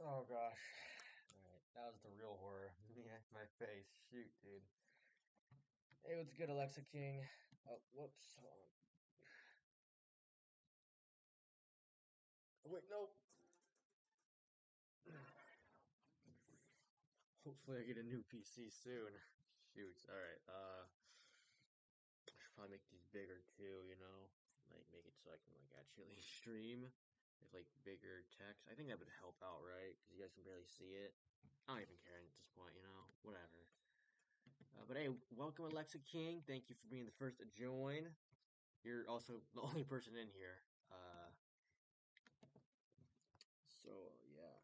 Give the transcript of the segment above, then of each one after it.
Oh gosh. Alright, that was the real horror. Yeah, my face. Shoot, dude. Hey, what's good, Alexa King? Oh, whoops. Hold on. Wait, no. Hopefully I get a new PC soon. Shoot. Alright, I should probably make these bigger too, you know? Like, make it so I can, like, actually stream with, like, bigger text. I think that would help out, right? Because you guys can barely see it. I don't even care at this point, you know? Whatever. But hey, welcome Alexa King. Thank you for being the first to join. You're also the only person in here. So yeah.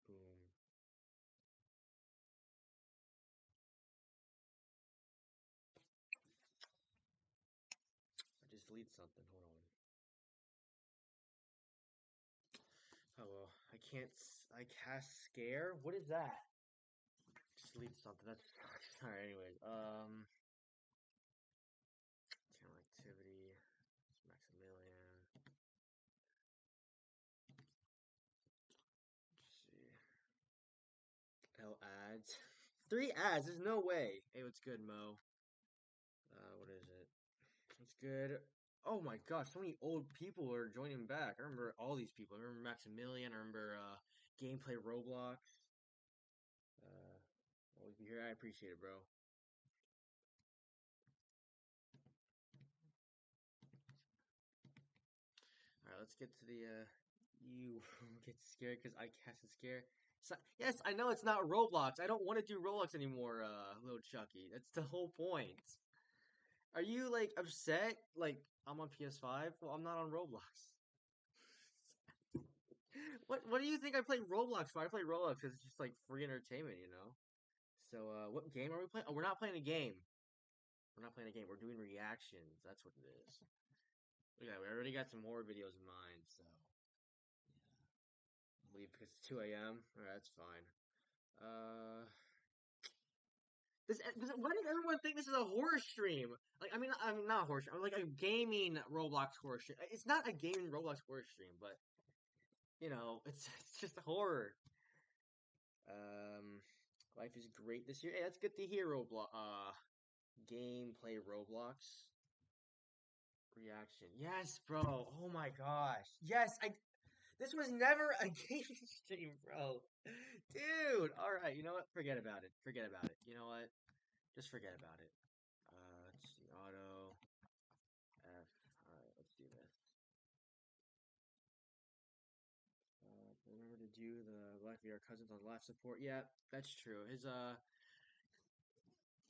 Boom. I just deleted something. Hold on. Oh well. I cast scare? What is that? Just delete something. That's alright, anyways. Channel activity. Maximilian. Let's see. L ads. 3 ads, there's no way. Hey, what's good, Mo? What is it? What's good? Oh my gosh, so many old people are joining back. I remember all these people. I remember Maximilian. I remember Gameplay Roblox. Always be here. I appreciate it, bro. All right, let's get to the. You get scared because I cast a scare. So, yes, I know it's not Roblox. I don't want to do Roblox anymore, little Chucky. That's the whole point. Are you like upset? Like I'm on PS5? Well, I'm not on Roblox. What do you think I play Roblox for? I play Roblox because it's just like free entertainment, you know? So, what game are we playing? Oh, we're not playing a game. We're not playing a game. We're doing reactions. That's what it is. Yeah, we already got some horror videos in mind, so yeah. Leave because it's 2 a.m. Alright, that's fine. Why does everyone think this is a horror stream? Like, I mean, not a horror stream. Like a gaming Roblox horror stream. It's not a gaming Roblox horror stream, but you know, it's just horror. Um, life is great this year. Hey, that's good to hear. Roblox, gameplay Roblox. Reaction. Yes, bro. Oh my gosh. Yes, this was never a game stream, bro. Dude. All right, you know what? Forget about it. Forget about it. You know what? Just forget about it. Let's see. Auto F. All right, let's do this. Remember to do the Black VR cousins on live support. Yeah, that's true. His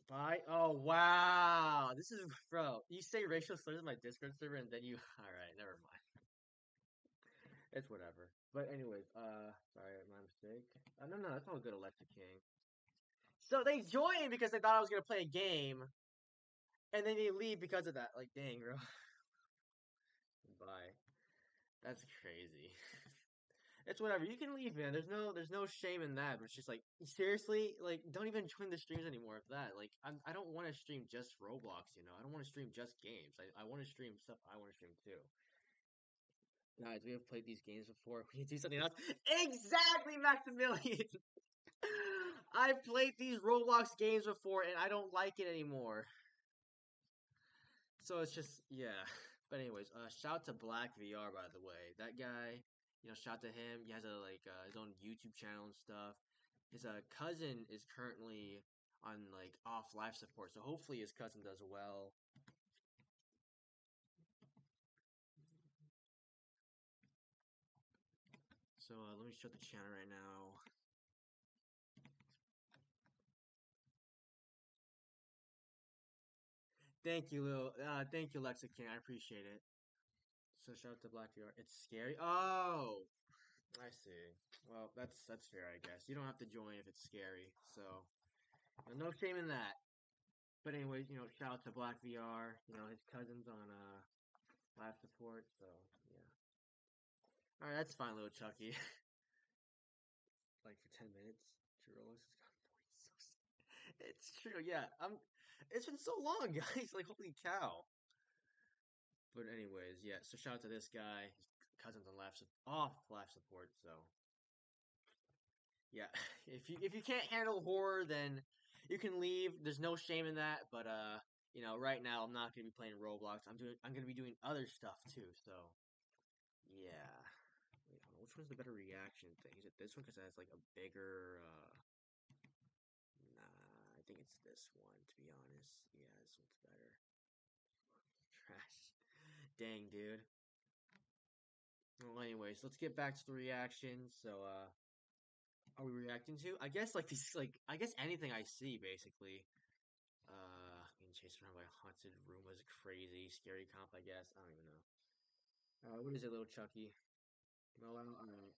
bye. Oh wow. This is bro. You say racial slurs in my Discord server and then you all right, never mind. It's whatever. But anyways, sorry, my mistake. No, that's all good, Alexa King. So they joined because they thought I was gonna play a game, and then they leave because of that. Like, dang, bro. Bye. That's crazy. It's whatever. You can leave, man. There's no shame in that. But it's just like, seriously, like, don't even join the streams anymore. If that, like, I don't want to stream just Roblox. You know, I don't want to stream just games. I want to stream stuff I want to stream too. Guys, we have played these games before. We need to do something else. Exactly, Maximilian. I've played these Roblox games before and I don't like it anymore. So it's just yeah. But anyways, shout to Black VR by the way. That guy, you know, shout to him. He has a like his own YouTube channel and stuff. His cousin is currently on like off life support, so hopefully his cousin does well. So let me shut the channel right now. Thank you, Lil. Thank you, Lexa King. I appreciate it. So shout out to Black VR. It's scary. Oh, I see. Well, that's fair, I guess. You don't have to join if it's scary. So no shame in that. But anyways, you know, shout out to Black VR. You know, his cousin's on live support. So yeah. All right, that's fine, little Chucky. Like for 10 minutes, Churros has got 40. So it's true. Yeah. It's been so long, guys. Like holy cow. But anyways, yeah. So shout out to this guy. His cousin's on off life support. So yeah, if you can't handle horror, then you can leave. There's no shame in that. But right now I'm not gonna be playing Roblox. I'm gonna be doing other stuff too. So yeah. Wait, hold on. Which one's the better reaction thing? Is it this one because it has like a bigger? Nah, I think it's this one. To be honest, yeah, this one's better. Trash. Dang, dude. Well, anyways, let's get back to the reactions. So, are we reacting to? I guess like these, I guess anything I see basically. Getting chased around by a haunted room was crazy. Scary comp, I guess. I don't even know. What is it, little Chucky? Well, alright.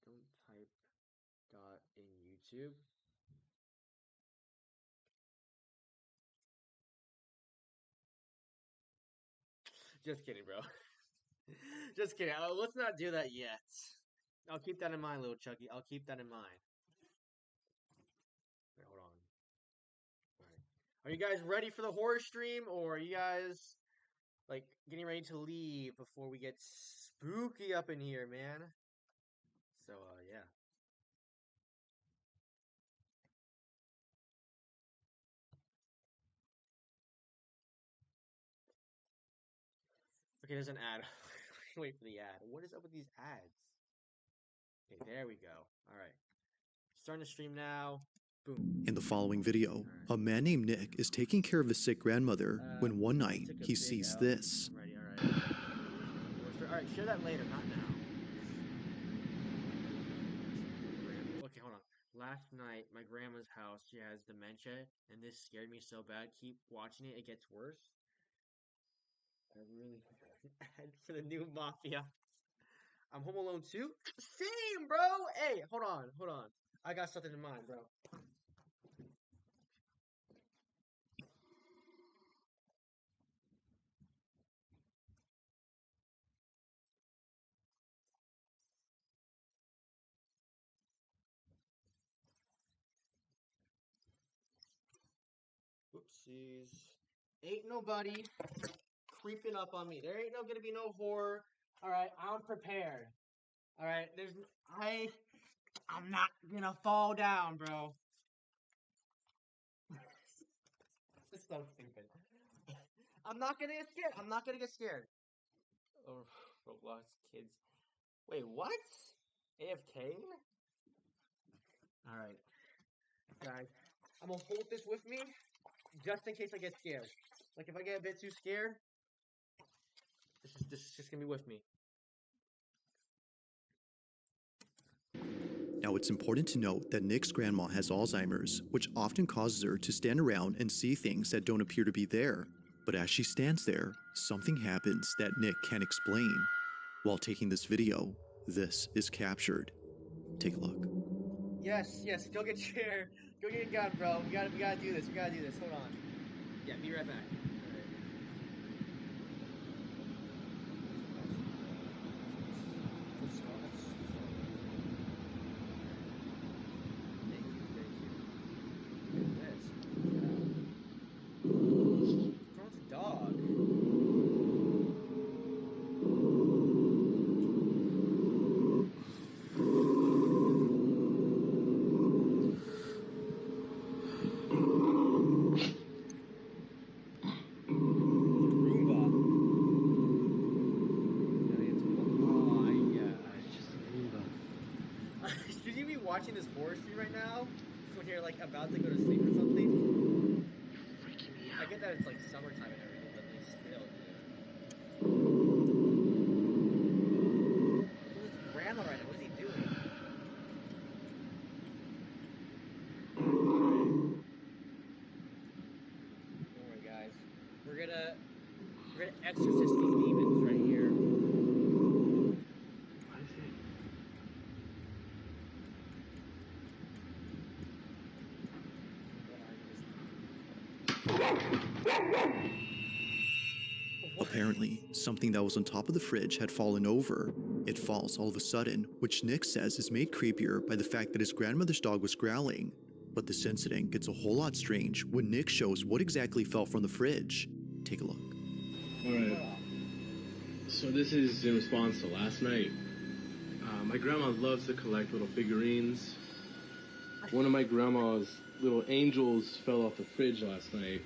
Don't type dot in YouTube. Just kidding, bro. Just kidding. Let's not do that yet. I'll keep that in mind, little Chucky. I'll keep that in mind. Wait, hold on. All right. Are you guys ready for the horror stream, or are you guys like getting ready to leave before we get spooky up in here, man? So, yeah. Okay, there's an ad. Wait for the ad. What is up with these ads? Okay, there we go. All right. Starting to stream now. Boom. In the following video, a man named Nick is taking care of his sick grandmother when one night he sees this. I'm ready, all right, share that later, not now. Okay, hold on. Last night, my grandma's house, she has dementia, and this scared me so bad. Keep watching it, it gets worse. I really ad for the new Mafia. I'm Home Alone 2? Same, bro! Hey, hold on. I got something in mind, bro. Oopsies. Ain't nobody creeping up on me. There ain't gonna be no horror. Alright, I'm prepared. Alright, I'm not gonna fall down, bro. This is so stupid. I'm not gonna get scared. I'm not gonna get scared. Oh, Roblox kids. Wait, what? AFK? Alright, guys. I'm gonna hold this with me just in case I get scared. Like, if I get a bit too scared, this is just gonna be with me. Now, it's important to note that Nick's grandma has Alzheimer's, which often causes her to stand around and see things that don't appear to be there. But as she stands there, something happens that Nick can't explain. While taking this video, this is captured. Take a look. Yes, go get your, go get your gun, bro. We gotta do this. Hold on. Yeah, be right back. Watching this horror stream right now when you're like about to go to sleep or something. Freaking me out. I get that it's like summertime and everything, but like still. Who's his grandma right now? What is he doing? Don't worry, guys. We're gonna exorcist these demons right here. Apparently, something that was on top of the fridge had fallen over. It falls all of a sudden, which Nick says is made creepier by the fact that his grandmother's dog was growling. But this incident gets a whole lot strange when Nick shows what exactly fell from the fridge. Take a look. Alright, so this is in response to last night. My grandma loves to collect little figurines. One of my grandma's little angels fell off the fridge last night.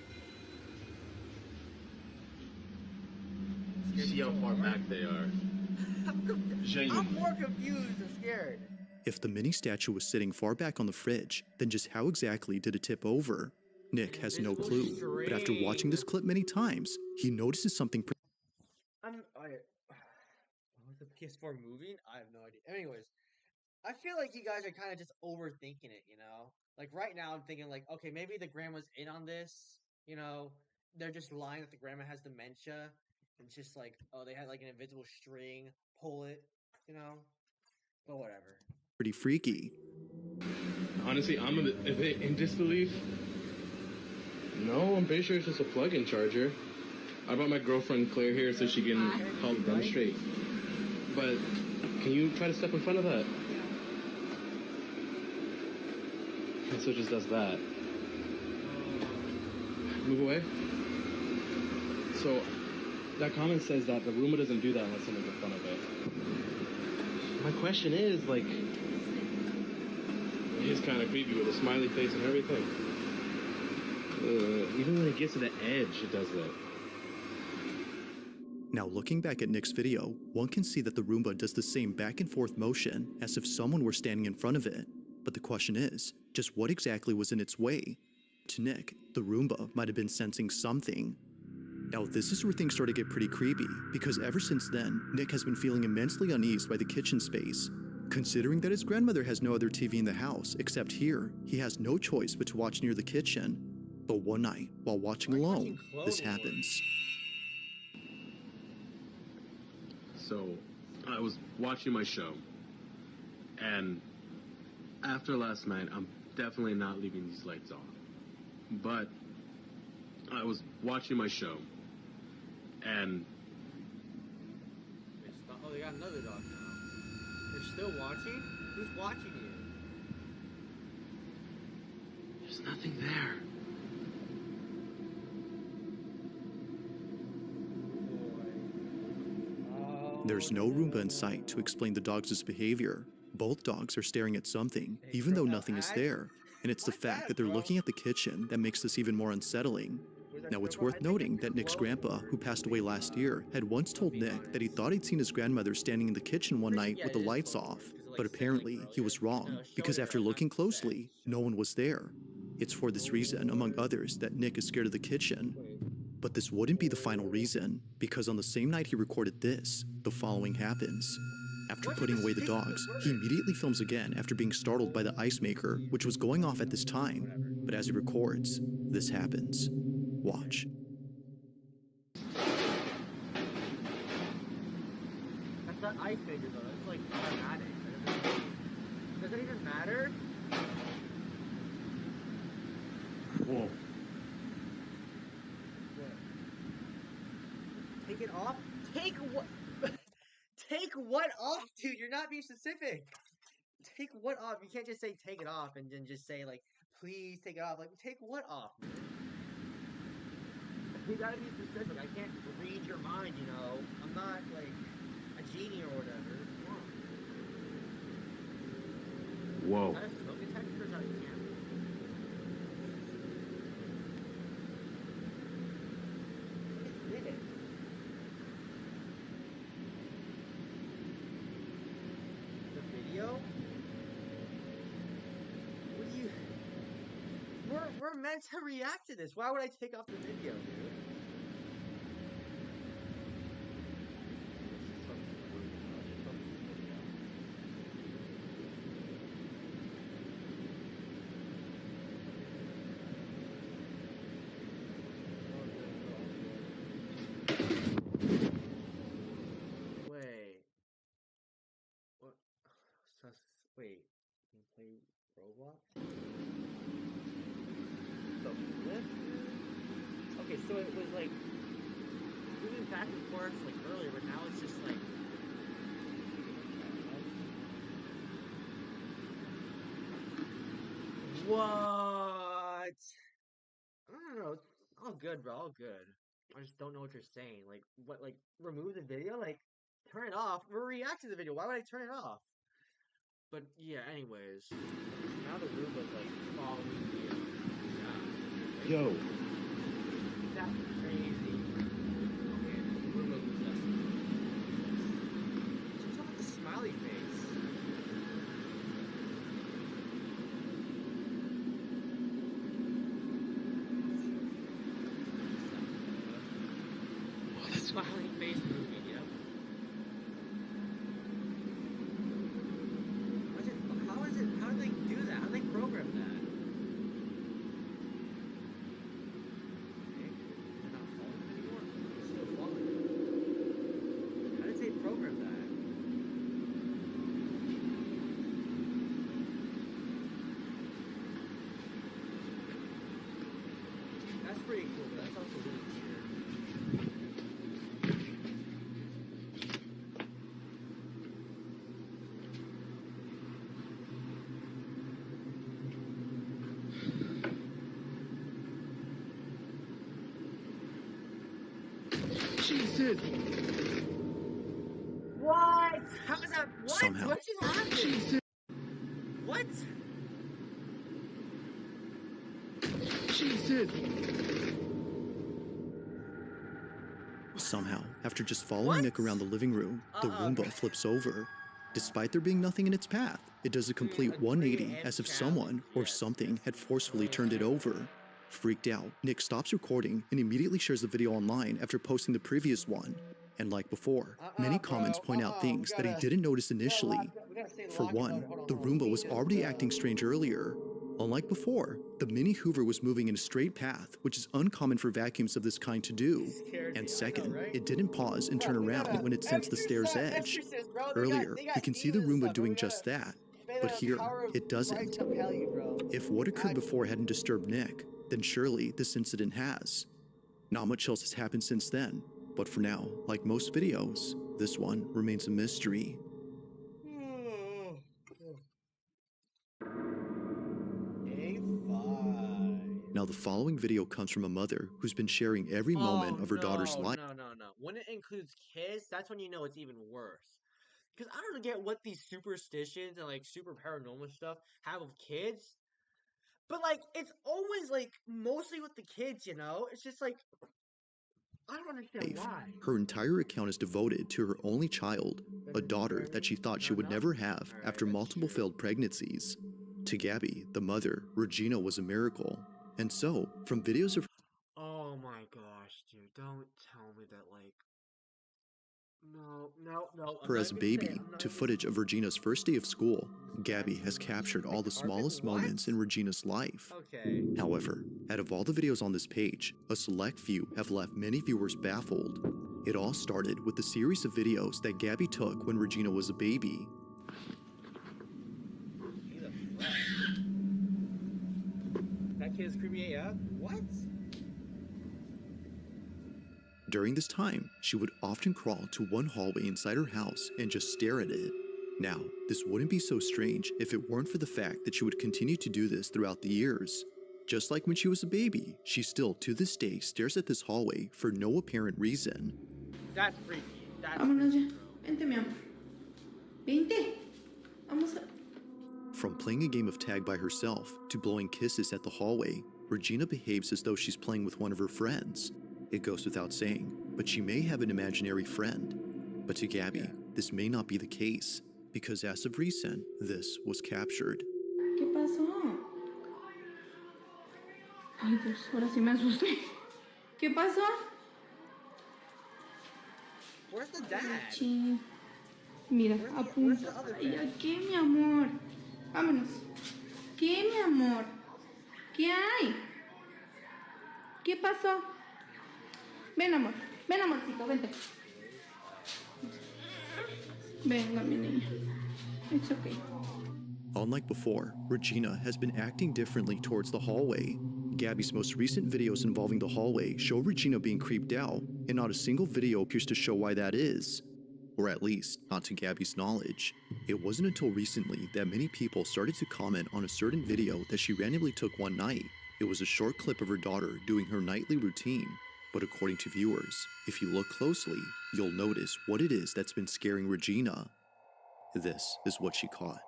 See how far back they are. I'm more confused and scared. If the mini statue was sitting far back on the fridge, then just how exactly did it tip over? Nick has no clue, but after watching this clip many times, he notices something. Was the PS4 moving? I have no idea. Anyways, I feel like you guys are kind of just overthinking it, you know? Like right now I'm thinking like, okay, maybe the grandma's in on this, you know? They're just lying that the grandma has dementia. And it's just like, oh, they had like an invisible string, pull it, you know? But whatever. Pretty freaky. Honestly, I'm a bit in disbelief. No, I'm pretty sure it's just a plug-in charger. I brought my girlfriend Claire here so she can help demonstrate. But can you try to step in front of that? And so it just does that. Move away. So that comment says that the Roomba doesn't do that unless someone's in front of it. My question is, like, it is kind of creepy with a smiley face and everything. Even when it gets to the edge, it does that. Now looking back at Nick's video, one can see that the Roomba does the same back and forth motion as if someone were standing in front of it. But the question is, just what exactly was in its way? To Nick, the Roomba might have been sensing something. Now this is where things start to get pretty creepy, because ever since then, Nick has been feeling immensely uneased by the kitchen space. Considering that his grandmother has no other TV in the house except here, he has no choice but to watch near the kitchen. But one night, while watching alone, this happens. So, I was watching my show, and after last night, I'm definitely not leaving these lights on. But I was watching my show, and oh, they got another dog now. They're still watching? Who's watching you? there's nothing there. There's no Roomba in sight to explain the dogs' behavior. Both dogs are staring at something, even though nothing is there. And it's the fact that they're looking at the kitchen that makes this even more unsettling. Now it's worth noting that Nick's grandpa, who passed away last year, had once told Nick that he thought he'd seen his grandmother standing in the kitchen one night with the lights off. But apparently, he was wrong, because after looking closely, no one was there. It's for this reason, among others, that Nick is scared of the kitchen. But this wouldn't be the final reason, because on the same night he recorded this, the following happens. After putting away the dogs, he immediately films again after being startled by the ice maker, which was going off at this time. But as he records, this happens. Watch. That's not ice maker though, that's like automatic. Does it even matter? Whoa. Take it off? Take what? Take what off, dude? You're not being specific. Take what off? You can't just say take it off and then just say like, please take it off. Like, take what off, man? You gotta be specific. I can't read your mind, you know. I'm not like a genie or whatever. Whoa. Is that a smoke detector or is that a camera? What is it? The video? What do you... We're meant to react to this. Why would I take off the video, dude? Wait. What? Wait. Can you play Roblox? The flip? Okay, so it was like moving back and forth like earlier, but now it's just like What? I don't know. It's all good, bro. All good. I just don't know what you're saying. Like, what? Like, remove the video? Like, turn it off. We're reacting to the video. Why would I turn it off? But yeah. Anyways, now the Roomba's like following the. Yo. That's crazy. Okay, the Roomba was just. What's up with the smiley face? Smiling face movie, yep. How did they do that? How did they program that? Okay, they're not falling anymore? They're still falling. How did they program that? That's pretty cool, but that's also really weird. Jesus! What? How is that? What? Somehow. What just happened? Jesus! What? Jesus! Somehow, after just following What? Nick around the living room, the Roomba flips over. Despite there being nothing in its path, it does a complete 180 as if someone or something had forcefully turned it over. Freaked out, Nick stops recording and immediately shares the video online after posting the previous one. And like before, many comments point out things that he didn't notice initially. For one, the Roomba was already acting strange earlier. Unlike before, the Mini Hoover was moving in a straight path, which is uncommon for vacuums of this kind to do. And second, it didn't pause and turn around when it sensed the stair's edge. Earlier, you can see the Roomba doing just that, but here, it doesn't. If what occurred before hadn't disturbed Nick, then surely this incident has. Not much else has happened since then, but for now, like most videos, this one remains a mystery. Now, the following video comes from a mother who's been sharing every moment of her daughter's life. No. When it includes kids, that's when you know it's even worse. Because I don't get what these superstitions and like super paranormal stuff have with kids. But like, it's always like mostly with the kids, you know? It's just like, I don't understand why. Her entire account is devoted to her only child, a daughter that she thought she would never have after multiple failed pregnancies. To Gabby, the mother, Regina was a miracle. And so, from videos of Oh my gosh, dude, don't tell me that, like... No. her as a baby to footage of Regina's first day of school, Gabby has captured all the smallest moments in Regina's life. Okay. However, out of all the videos on this page, a select few have left many viewers baffled. It all started with a series of videos that Gabby took when Regina was a baby. That kid is creepy AF? What? During this time, she would often crawl to one hallway inside her house and just stare at it. Now, this wouldn't be so strange if it weren't for the fact that she would continue to do this throughout the years. Just like when she was a baby, she still to this day stares at this hallway for no apparent reason. That's freaky. That's Vámonos freaky. ya. Vente, mi amor. Vente. Vamos a... From playing a game of tag by herself to blowing kisses at the hallway, Regina behaves as though she's playing with one of her friends. It goes without saying, but she may have an imaginary friend. But to Gabby, this may not be the case, because as of recent, this was captured. ¿Qué pasó? Ay, Dios, ahora sí me asusté. ¿Qué pasó? Where's the dad? Sí. Mira, where's the apunta. other Ay, dad? ¿qué, mi amor? Vámonos. ¿Qué, mi amor? ¿Qué hay? ¿Qué pasó? Ven, amor. Ven, amorcito, vente. Venga, mi niña. It's okay. Unlike before, Regina has been acting differently towards the hallway. Gabby's most recent videos involving the hallway show Regina being creeped out, and not a single video appears to show why that is. Or at least, not to Gabby's knowledge. It wasn't until recently that many people started to comment on a certain video that she randomly took one night. It was a short clip of her daughter doing her nightly routine. But according to viewers, if you look closely, you'll notice what it is that's been scaring Regina. This is what she caught.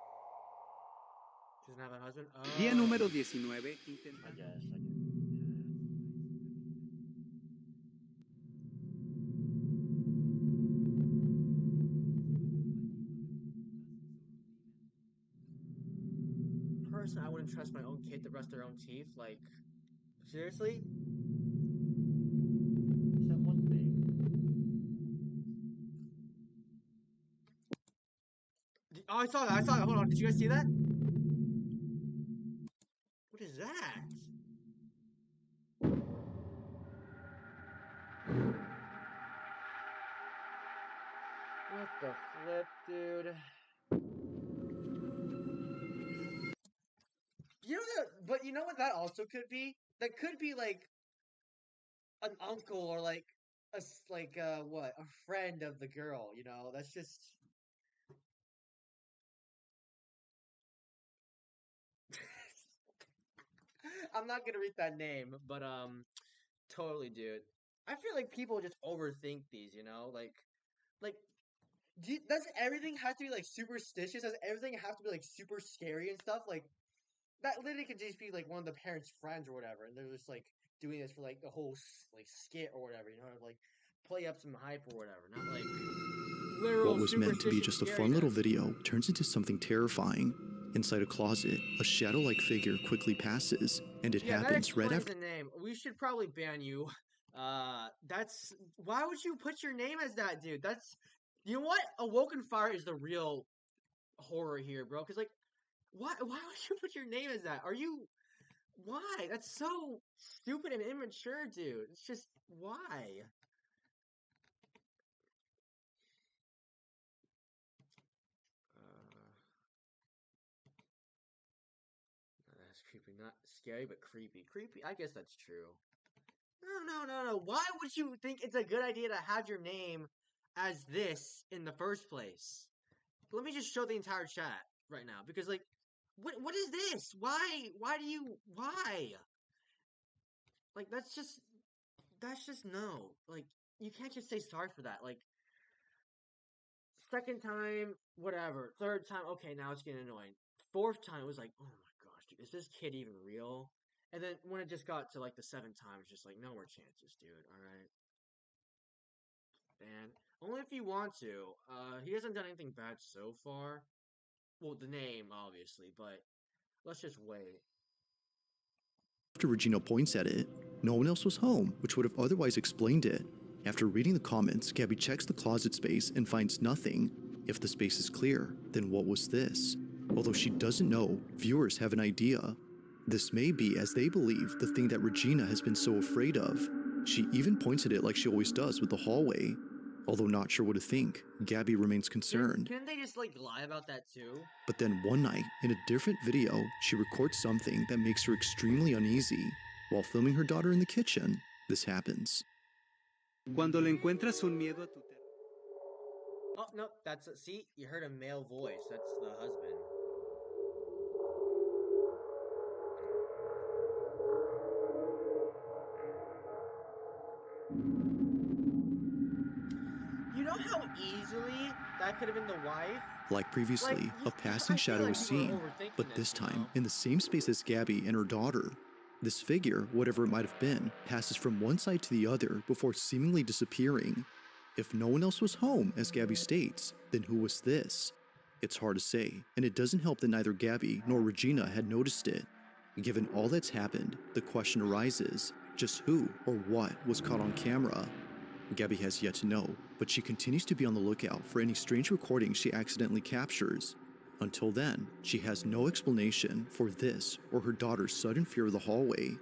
She doesn't have a husband? Día Oh. número 19. I guess. Personally, I wouldn't trust my own kid to brush their own teeth. Like, seriously? Is that one thing? Oh, I saw that. Hold on. Did you guys see that? What is that? What the flip, dude? You know that, but you know what that also could be? That could be like an uncle or like a friend of the girl. You know, that's just. I'm not gonna read that name, but totally, dude. I feel like people just overthink these. You know, like. Does everything have to be like superstitious? Does everything have to be like super scary and stuff? Like that literally could just be like one of the parents' friends or whatever, and they're just like doing this for like the whole like skit or whatever, you know, like play up some hype or whatever, not like literal. What was meant to be superstitious just a fun little scariness. video turns into something terrifying. Inside a closet, a shadow-like figure quickly passes, and it Yeah, that happens right explains after. the name. We should probably ban you. That's why would you put your name as that, dude? That's you know what? Awoken Fire is the real horror here, bro. Because like, why would you put your name as that? Are you? Why? That's so stupid and immature, dude. It's just why? That's creepy. Not scary, but creepy. Creepy. I guess that's true. No. Why would you think it's a good idea to have your name as this in the first place? Let me just show the entire chat right now because like, what is this? Why do you why? Like that's just no. Like you can't just say sorry for that. Like second time, whatever. Third time, okay, now it's getting annoying. Fourth time, it was like, oh my gosh, dude, is this kid even real? And then when it just got to like the seventh time, it's just like, no more chances, dude. All right, and only if you want to. He hasn't done anything bad so far. Well, the name, obviously, but let's just wait. After Regina points at it, no one else was home, which would have otherwise explained it. After reading the comments, Gabby checks the closet space and finds nothing. If the space is clear, then what was this? Although she doesn't know, viewers have an idea. This may be, as they believe, the thing that Regina has been so afraid of. She even points at it like she always does with the hallway. Although not sure what to think, Gabby remains concerned. Can they just like lie about that too? But then one night, in a different video, she records something that makes her extremely uneasy. While filming her daughter in the kitchen, this happens. Cuando le encuentras un miedo a tu Oh no, see, you heard a male voice. That's the husband. You know how easily that could have been the wife? Like previously, a passing shadow is seen, but this time in the same space as Gabby and her daughter. This figure, whatever it might have been, passes from one side to the other before seemingly disappearing. If no one else was home, as Gabby states, then who was this? It's hard to say, and it doesn't help that neither Gabby nor Regina had noticed it. Given all that's happened, the question arises, just who or what was caught on camera? Gabby has yet to know, but she continues to be on the lookout for any strange recordings she accidentally captures. Until then, she has no explanation for this or her daughter's sudden fear of the hallway.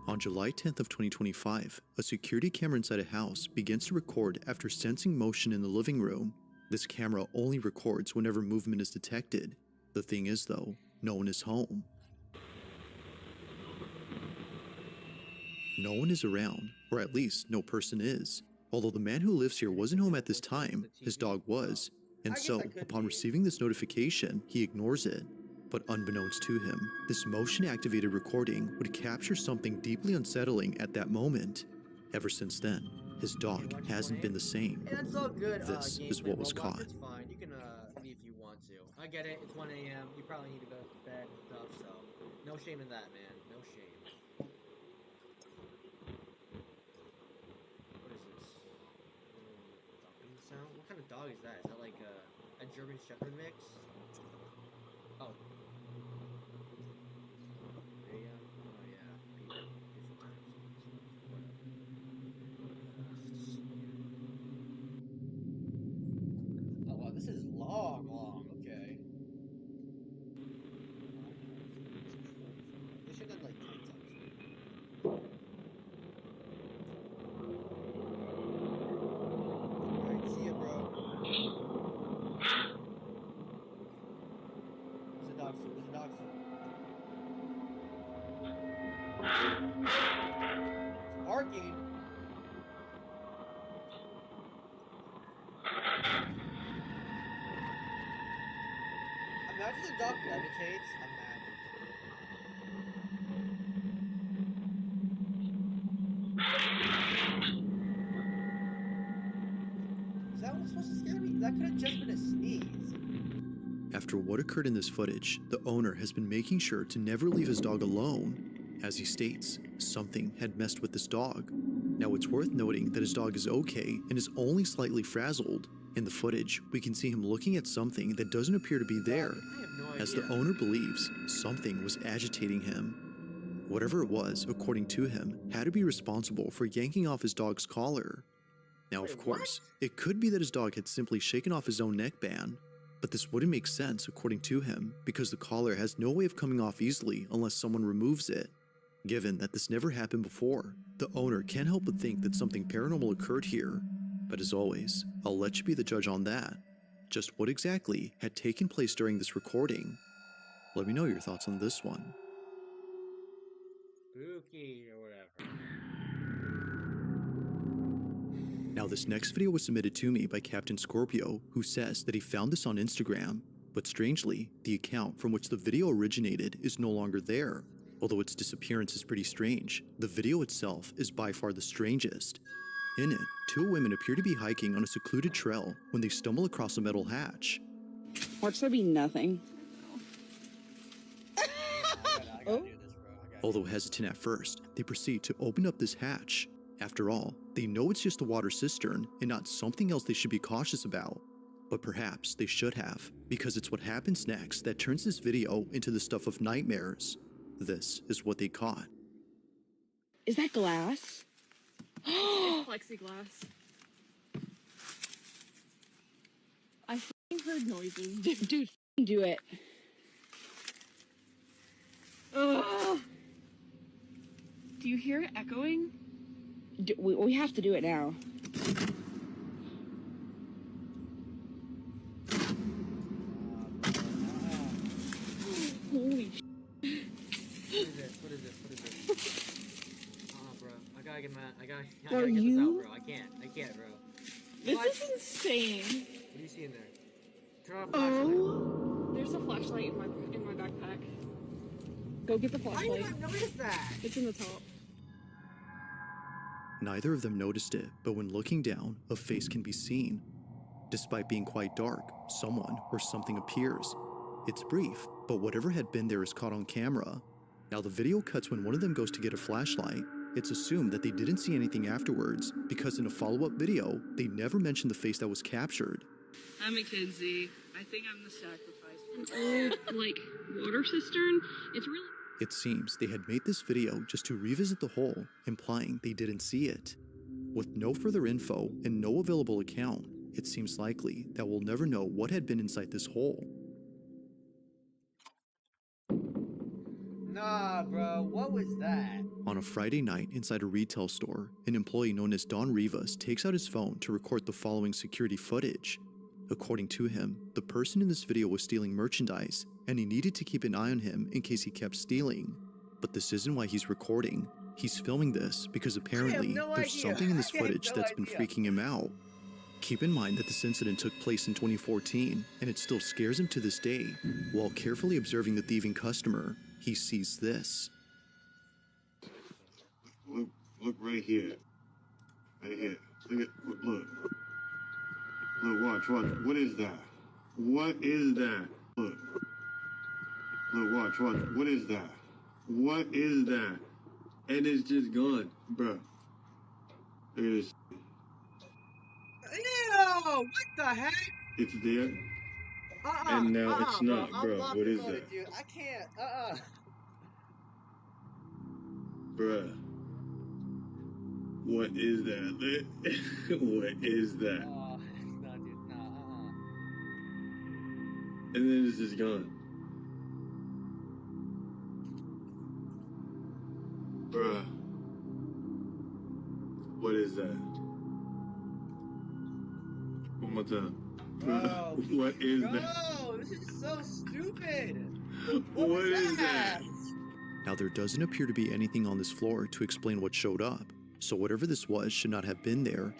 On July 10th of 2025, a security camera inside a house begins to record after sensing motion in the living room. This camera only records whenever movement is detected. The thing is though, no one is home. No one is around, or at least no person is. Although the man who lives here wasn't home at this time, his dog was. And so, upon receiving this notification, he ignores it. But unbeknownst to him, this motion-activated recording would capture something deeply unsettling at that moment. Ever since then, his dog hasn't been the same. Hey, that's all good. This is what was Roblox, caught. It's fine. You can leave if you want to. I get it. It's 1 a.m. You probably need to go to bed and stuff. So no shame in that, man. No shame. What is this? Dumping sound? What kind of dog is that? Is that like a German Shepherd mix? Oh. Oh yeah. Beautiful times. Oh wow, this is long, okay. They should have done like 10 times. Alright, see ya, bro. There's a dog food, there's a dog food. It's barking. Imagine the dog levitates. Imagine. Is that what's supposed to scare me? That could have just been a sneeze. After what occurred in this footage, the owner has been making sure to never leave his dog alone. As he states, something had messed with this dog. Now it's worth noting that his dog is okay and is only slightly frazzled. In the footage, we can see him looking at something that doesn't appear to be there, I have no idea. as the owner believes something was agitating him. Whatever it was, according to him, had to be responsible for yanking off his dog's collar. Now, of Wait, course, it could be that his dog had simply shaken off his own neckband, but this wouldn't make sense according to him because the collar has no way of coming off easily unless someone removes it. Given that this never happened before, the owner can't help but think that something paranormal occurred here. But as always, I'll let you be the judge on that. Just what exactly had taken place during this recording? Let me know your thoughts on this one. Spooky or whatever. Now this next video was submitted to me by Captain Scorpio, who says that he found this on Instagram, but strangely, the account from which the video originated is no longer there. Although its disappearance is pretty strange, the video itself is by far the strangest. In it, two women appear to be hiking on a secluded trail when they stumble across a metal hatch. Watch there be nothing. I gotta do this, bro. Although hesitant at first, they proceed to open up this hatch. After all, they know it's just a water cistern and not something else they should be cautious about. But perhaps they should have, because it's what happens next that turns this video into the stuff of nightmares. This is what they caught. Is that glass? It's plexiglass. I f***ing heard noises. Dude, f***ing do it. Ugh. Do you hear it echoing? We have to do it now. Holy sh**. What is this? Bro. I gotta get mad. I gotta get Are this out, you? bro. I can't, bro. This What? is insane. What do you see in there? Turn off the flashlight. Oh. There's a flashlight in my backpack. Go get the Why do you flashlight. not notice that? It's in the top. Neither of them noticed it, but when looking down, a face can be seen. Despite being quite dark, someone or something appears. It's brief, but whatever had been there is caught on camera. Now the video cuts when one of them goes to get a flashlight. It's assumed that they didn't see anything afterwards, because in a follow-up video, they never mentioned the face that was captured. I'm Mackenzie. I think I'm the sacrifice. An old, water cistern. It's really... It seems they had made this video just to revisit the hole, implying they didn't see it. With no further info and no available account, it seems likely that we'll never know what had been inside this hole. Nah, bro. What was that? On a Friday night inside a retail store, an employee known as Don Rivas takes out his phone to record the following security footage. According to him, the person in this video was stealing merchandise, and he needed to keep an eye on him in case he kept stealing. But this isn't why he's recording. He's filming this because apparently no there's idea. something in this I have footage no that's been idea. freaking him out. Keep in mind that this incident took place in 2014, and it still scares him to this day. While carefully observing the thieving customer, he sees this. Look right here. Right here. Look. Look, watch. What is that? What is that? Look, watch. What is that? What is that? And it's just gone, bruh. It is. Ew! What the heck? It's there. And now it's not, bro. bro. What is that? Dude. I can't. Bruh. What is that? What is that? No, dude. No. And then it's just gone. Bruh. What is that? One more time. Bro, What is that? Bro, this is so stupid. What is that? Now, there doesn't appear to be anything on this floor to explain what showed up, so whatever this was should not have been there.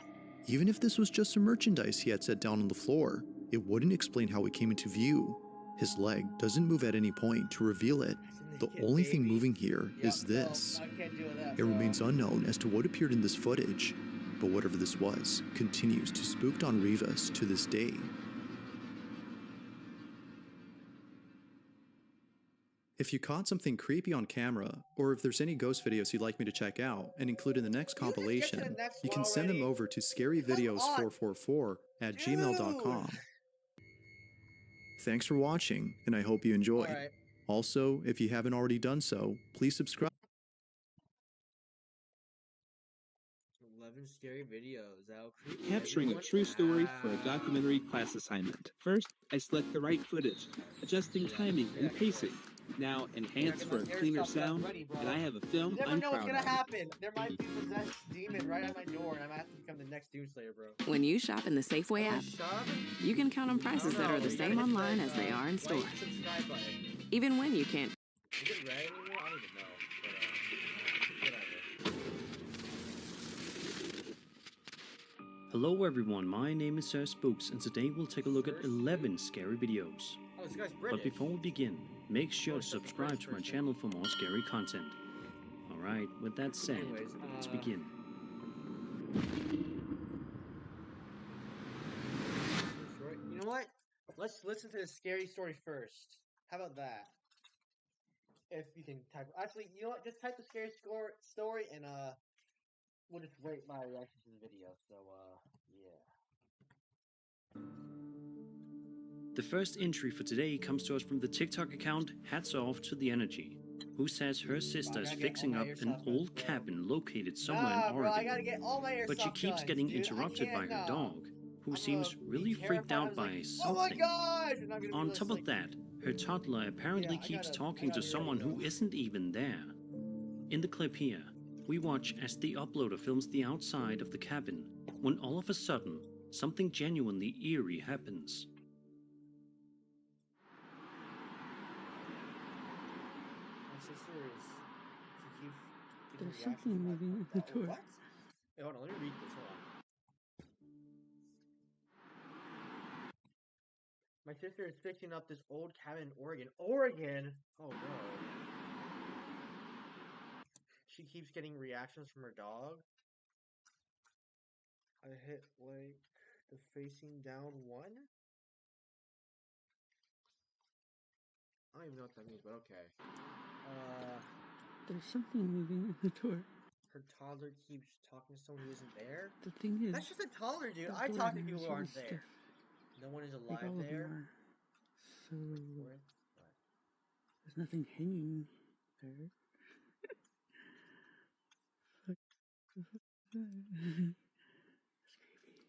Even if this was just some merchandise he had set down on the floor, it wouldn't explain how it came into view. His leg doesn't move at any point to reveal it. The only thing moving here is this. I can't do that, It remains unknown as to what appeared in this footage, but whatever this was continues to spook Don Rivas to this day. If you caught something creepy on camera, or if there's any ghost videos you'd like me to check out and include in the next compilation, you can send them over to scaryvideos444@gmail.com. Thanks for watching, and I hope you enjoyed. Alright. Also, if you haven't already done so, please subscribe. 11 scary videos. That'll creep Capturing a everyone true story for a out. documentary class assignment. First, I select the right footage, adjusting timing and pacing. Now, enhance for a cleaner sound, and I have a film You never I'm know what's proud gonna of. happen. There might be a possessed demon right at my door, and I might have to become the next Doomslayer, bro. When you shop in the Safeway app, you can count on prices that are the same online as they are in store. Subscribe button. Even when you can't. Is it red anymore? I don't even know. But, whatever. Hello everyone, my name is Sir Spooks, and today we'll take a look at 11 scary videos. Oh, this guy's But British. before we begin, make sure to subscribe to my channel for more scary content. Alright, with that said, Anyways, let's begin. You know what? Let's listen to the scary story first. How about that? If you can type. Actually, you know what? Just type the scary story, and we'll just rate my reaction to the video. So, yeah. The first entry for today comes to us from the TikTok account Hats Off to the Energy, who says her sister is fixing up an old cabin located somewhere in Bro, I Oregon, gotta get all my but she airsoft keeps guns, getting dude. interrupted by her dog, who seems really freaked out by Oh my something. gosh! And I'm gonna On be top like, of that, her toddler apparently keeps talking to someone who isn't even there. In the clip here, we watch as the uploader films the outside of the cabin, when all of a sudden, something genuinely eerie happens. my sister is. She keeps There's getting something reactions moving like at the that. door. What? Hey, hold on, let me read this. Hold on. My sister is fixing up this old cabin in Oregon. Oregon? Oh no. She keeps getting reactions from her dog. I hit like the facing down one. I don't even know what that means, but okay. There's something moving at the door. Her toddler keeps talking to someone who isn't there. The thing is, That's just a toddler, dude. the I door talk to there people is who aren't really there. stiff. No one is Like alive all of them there. are. So What? there's nothing hanging there. Fuck. The fuck is that? It's creepy.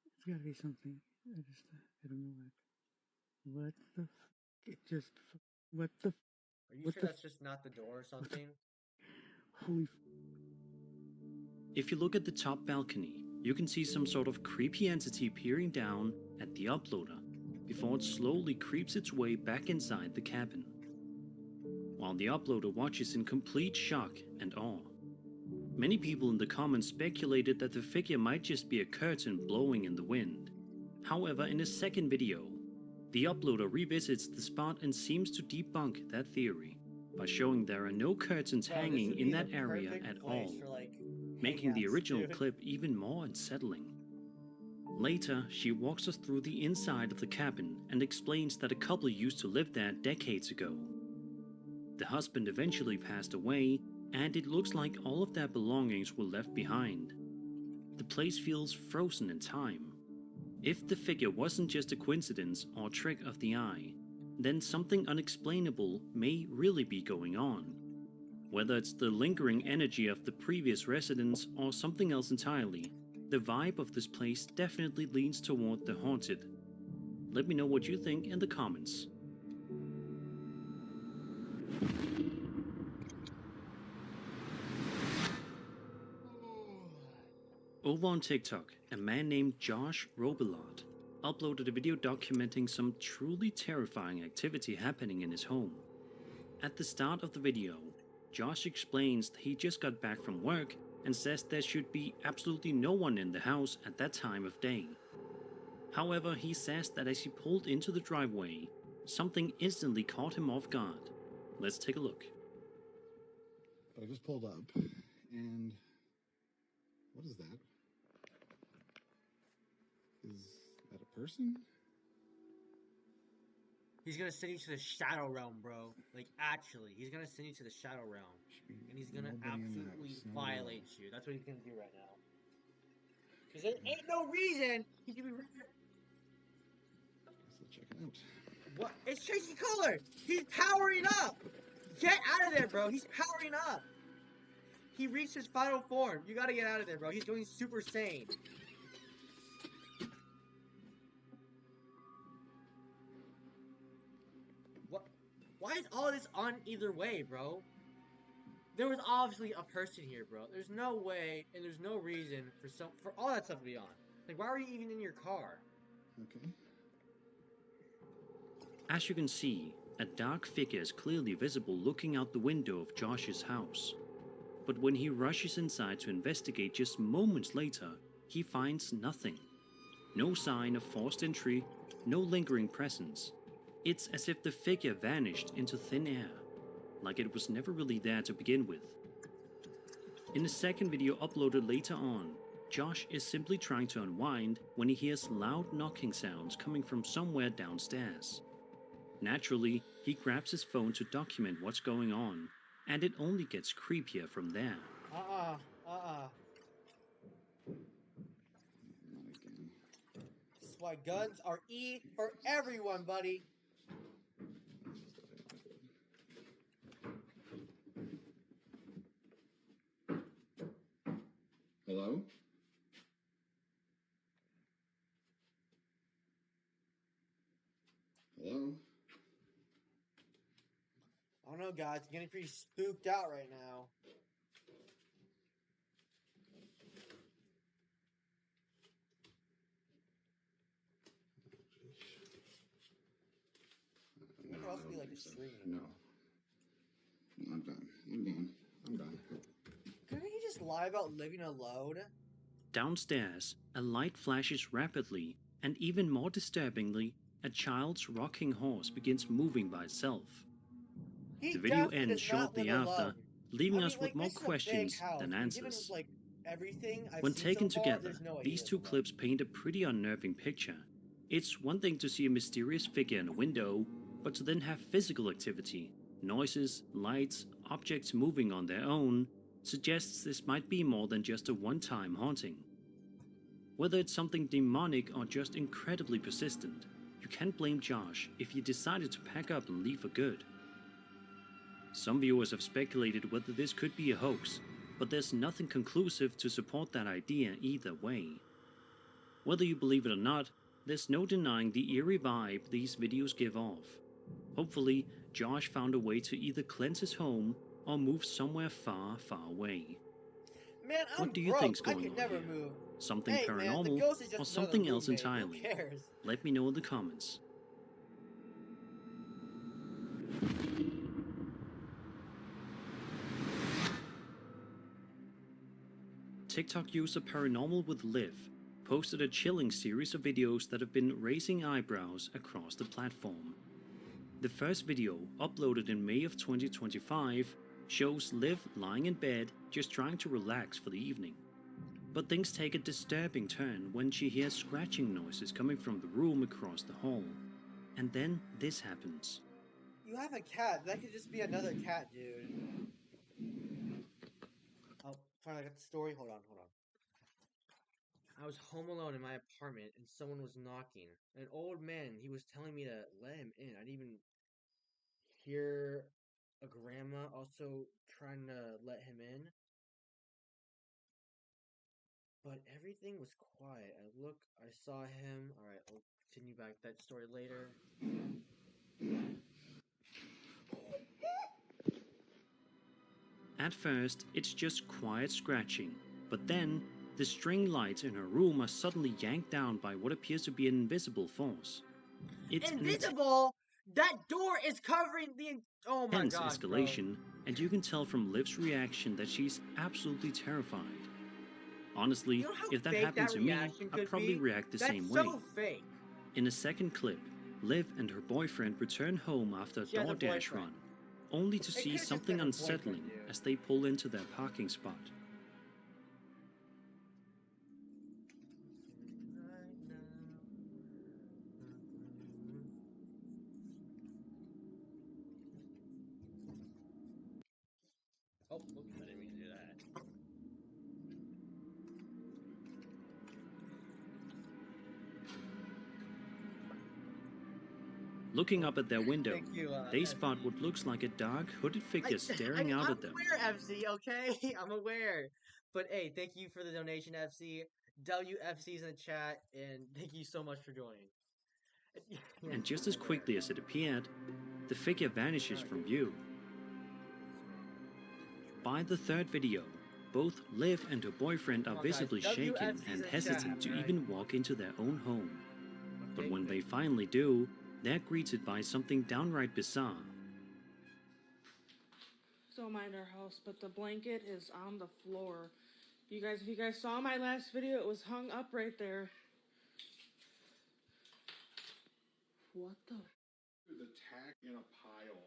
It's gotta be something. I don't know what. What the fuck? It just. What the. Are you What sure the that's just not the door or something? Holy. If you look at the top balcony, you can see some sort of creepy entity peering down at the uploader, before it slowly creeps its way back inside the cabin. while the uploader watches in complete shock and awe. Many people in the comments speculated that the figure might just be a curtain blowing in the wind. However, in his second video, the uploader revisits the spot and seems to debunk that theory by showing there are no curtains hanging in that area at all, making the original clip even more unsettling. Later, she walks us through the inside of the cabin and explains that a couple used to live there decades ago. The husband eventually passed away, and it looks like all of their belongings were left behind. The place feels frozen in time. If the figure wasn't just a coincidence or trick of the eye, then something unexplainable may really be going on. Whether it's the lingering energy of the previous residents or something else entirely, the vibe of this place definitely leans toward the haunted. Let me know what you think in the comments. Over on TikTok, a man named Josh Robillard uploaded a video documenting some truly terrifying activity happening in his home. At the start of the video, Josh explains that he just got back from work and says there should be absolutely no one in the house at that time of day. However, he says that as he pulled into the driveway, something instantly caught him off guard. Let's take a look. I just pulled up, and what is that? Is that a person? He's gonna send you to the shadow realm, bro. Like, actually, he's gonna send you to the shadow realm. And he's gonna absolutely violate you. That's what he's gonna do right now. Because there ain't no reason he can be right there. Let's check it out. What? It's changing color! He's powering up! Get out of there, bro! He's powering up! He reached his final form. You gotta get out of there, bro. He's going Super Saiyan. What? Why is all this on either way, bro? There was obviously a person here, bro. There's no way, and there's no reason for all that stuff to be on. Like, why were you even in your car? Okay. As you can see, a dark figure is clearly visible looking out the window of Josh's house. But when he rushes inside to investigate just moments later, he finds nothing. No sign of forced entry, no lingering presence. It's as if the figure vanished into thin air, like it was never really there to begin with. In the second video uploaded later on, Josh is simply trying to unwind when he hears loud knocking sounds coming from somewhere downstairs. Naturally, he grabs his phone to document what's going on, and it only gets creepier from there. This is why guns are E for everyone, buddy. Hello? Hello? I don't know, guys. I'm getting pretty spooked out right now. It could also be like a stream. No. I'm done. I'm done. Couldn't he just lie about living alone? Downstairs, a light flashes rapidly, and even more disturbingly, a child's rocking horse begins moving by itself. The video ends shortly after, leaving us with more questions than answers. When taken together, these two clips paint a pretty unnerving picture. It's one thing to see a mysterious figure in a window, but to then have physical activity, noises, lights, objects moving on their own, suggests this might be more than just a one-time haunting. Whether it's something demonic or just incredibly persistent, you can't blame Josh if he decided to pack up and leave for good. Some viewers have speculated whether this could be a hoax, but there's nothing conclusive to support that idea either way. Whether you believe it or not, there's no denying the eerie vibe these videos give off. Hopefully, Josh found a way to either cleanse his home or move somewhere far, far away. Man, what do you think's going on here? Move. Something hey, paranormal man, or something else roommate. entirely? Who cares? Let me know in the comments. TikTok user Paranormal with Liv posted a chilling series of videos that have been raising eyebrows across the platform. The first video, uploaded in May of 2025, shows Liv lying in bed just trying to relax for the evening. But things take a disturbing turn when she hears scratching noises coming from the room across the hall. And then this happens. You have a cat. That could just be another cat, dude. Oh, finally, I got the story. Hold on. I was home alone in my apartment, and someone was knocking. An old man. He was telling me to let him in. I didn't even hear a grandma also trying to let him in. But everything was quiet. I saw him. Alright, I'll continue back that story later. At first, it's just quiet scratching, but then, the string lights in her room are suddenly yanked down by what appears to be an invisible force. It's invisible? That door is covering the... Oh my intense god, escalation, bro. and you can tell from Liv's reaction that she's absolutely terrified. Honestly, if that happened to me, I'd probably react the same way. That's so fake. In a second clip, Liv and her boyfriend return home after a DoorDash run, only to see something unsettling as they pull into their parking spot. Oh, oops, I didn't mean to do that. Looking up at their window, they spot what looks like a dark, hooded figure staring out at them. I'm aware, FC, okay? I'm aware. But hey, thank you for the donation, FC. WFC's in the chat, and thank you so much for joining. And just as quickly as it appeared, the figure vanishes from view. By the third video, both Liv and her boyfriend are visibly shaken and hesitant to even walk into their own home. But when they finally do, they're greeted by something downright bizarre. So I'm at our house, but the blanket is on the floor. If you guys saw my last video, it was hung up right there. What the? The tack in a pile.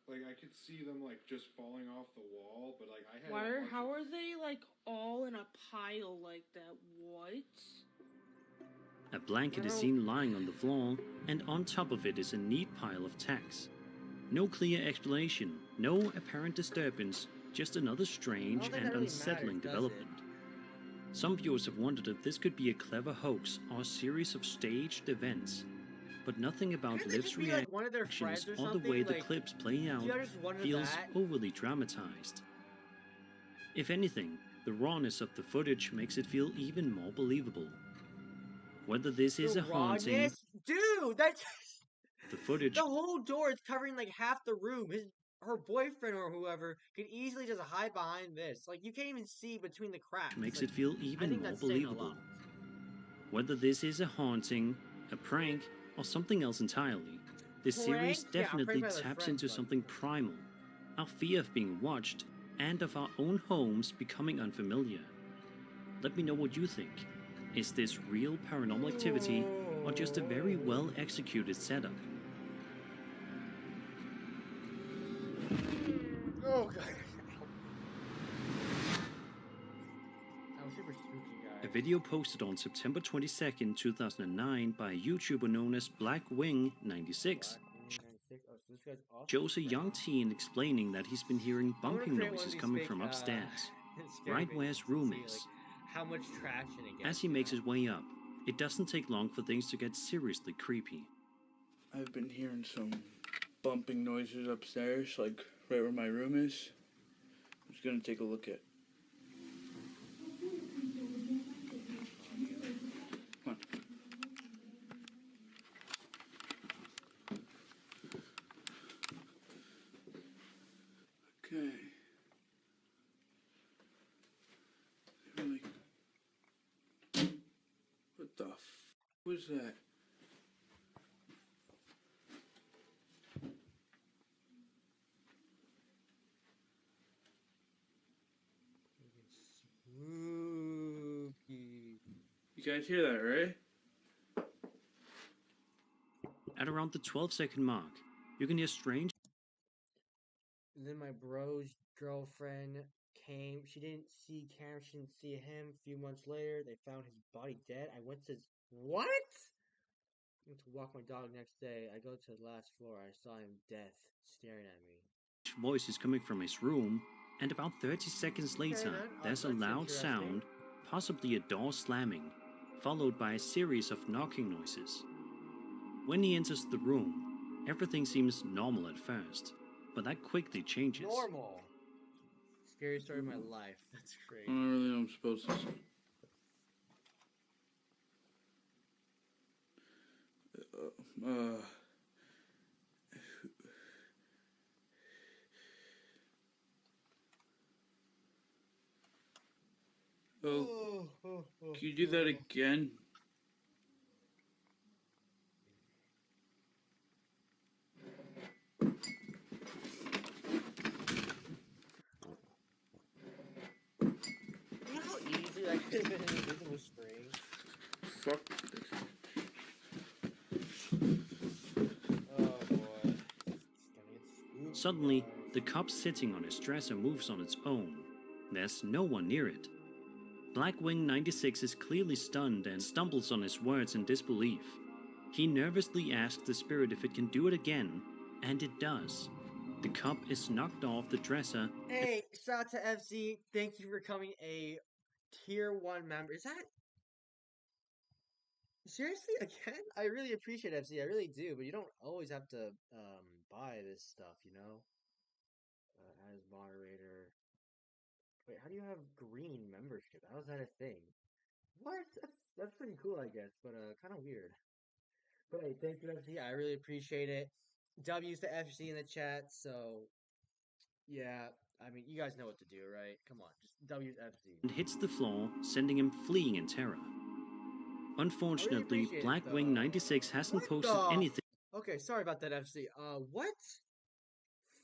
Like, I could see them, like, just falling off the wall, but, like, I had... How are they, like, all in a pile like that? What? A blanket is seen lying on the floor, and on top of it is a neat pile of tacks. No clear explanation, no apparent disturbance, just another strange and unsettling development. Some viewers have wondered if this could be a clever hoax or a series of staged events, but nothing about Liv's reactions or the way the clips play out feels overly dramatized. If anything, the rawness of the footage makes it feel even more believable. Whether this is a haunting, dude, that's the footage, the whole door is covering like half the room. Her boyfriend or whoever could easily just hide behind this. Like, you can't even see between the cracks. Makes it feel even more believable. Whether this is a haunting, a prank, or something else entirely, this series definitely taps into something primal, our fear of being watched, and of our own homes becoming unfamiliar. Let me know what you think. Is this real paranormal activity, or just a very well executed setup? Oh god. That was super spooky, guys. A video posted on September 22nd, 2009 by a YouTuber known as BlackWing96 shows a young teen explaining that he's been hearing bumping noises coming from upstairs, right where his room is. How much traction it gets. As he makes his way up, it doesn't take long for things to get seriously creepy. I've been hearing some bumping noises upstairs, like right where my room is. I'm just gonna take a look at. Come on. Okay. What the f was that? guys hear that, right? At around the 12-second mark, you can hear strange. Then my bro's girlfriend came. She didn't see Cameron. She didn't see him. A few months later, they found his body dead. I went to what? I went to walk my dog next day. I go to the last floor. I saw him death staring at me. Voices coming from his room, and about 30 seconds later, there's a loud sound, possibly a door slamming, followed by a series of knocking noises. When he enters the room, everything seems normal at first, but that quickly changes. Normal. Scary story of my life. That's crazy. I don't really know I'm supposed to say. Can you do that again? You know how easy I could have been an invisible screen? Fuck. Oh boy. Suddenly, the cup sitting on his dresser moves on its own. There's no one near it. Blackwing 96 is clearly stunned and stumbles on his words in disbelief. He nervously asks the spirit if it can do it again, and it does. The cup is knocked off the dresser. Hey, shout out to FC. Thank you for becoming a tier 1 member. Is that seriously again? I really appreciate FC. I really do, but you don't always have to buy this stuff, you know? As moderator. Wait, how do you have green membership? How is that a thing? What? That's pretty cool, I guess, but kind of weird. But hey, thank you, FC. I really appreciate it. W's to FC in the chat, so yeah, I mean, you guys know what to do, right? Come on, just W's FC. And hits the floor, sending him fleeing in terror. Unfortunately, Blackwing 96 hasn't posted anything. Okay, sorry about that, FC. What?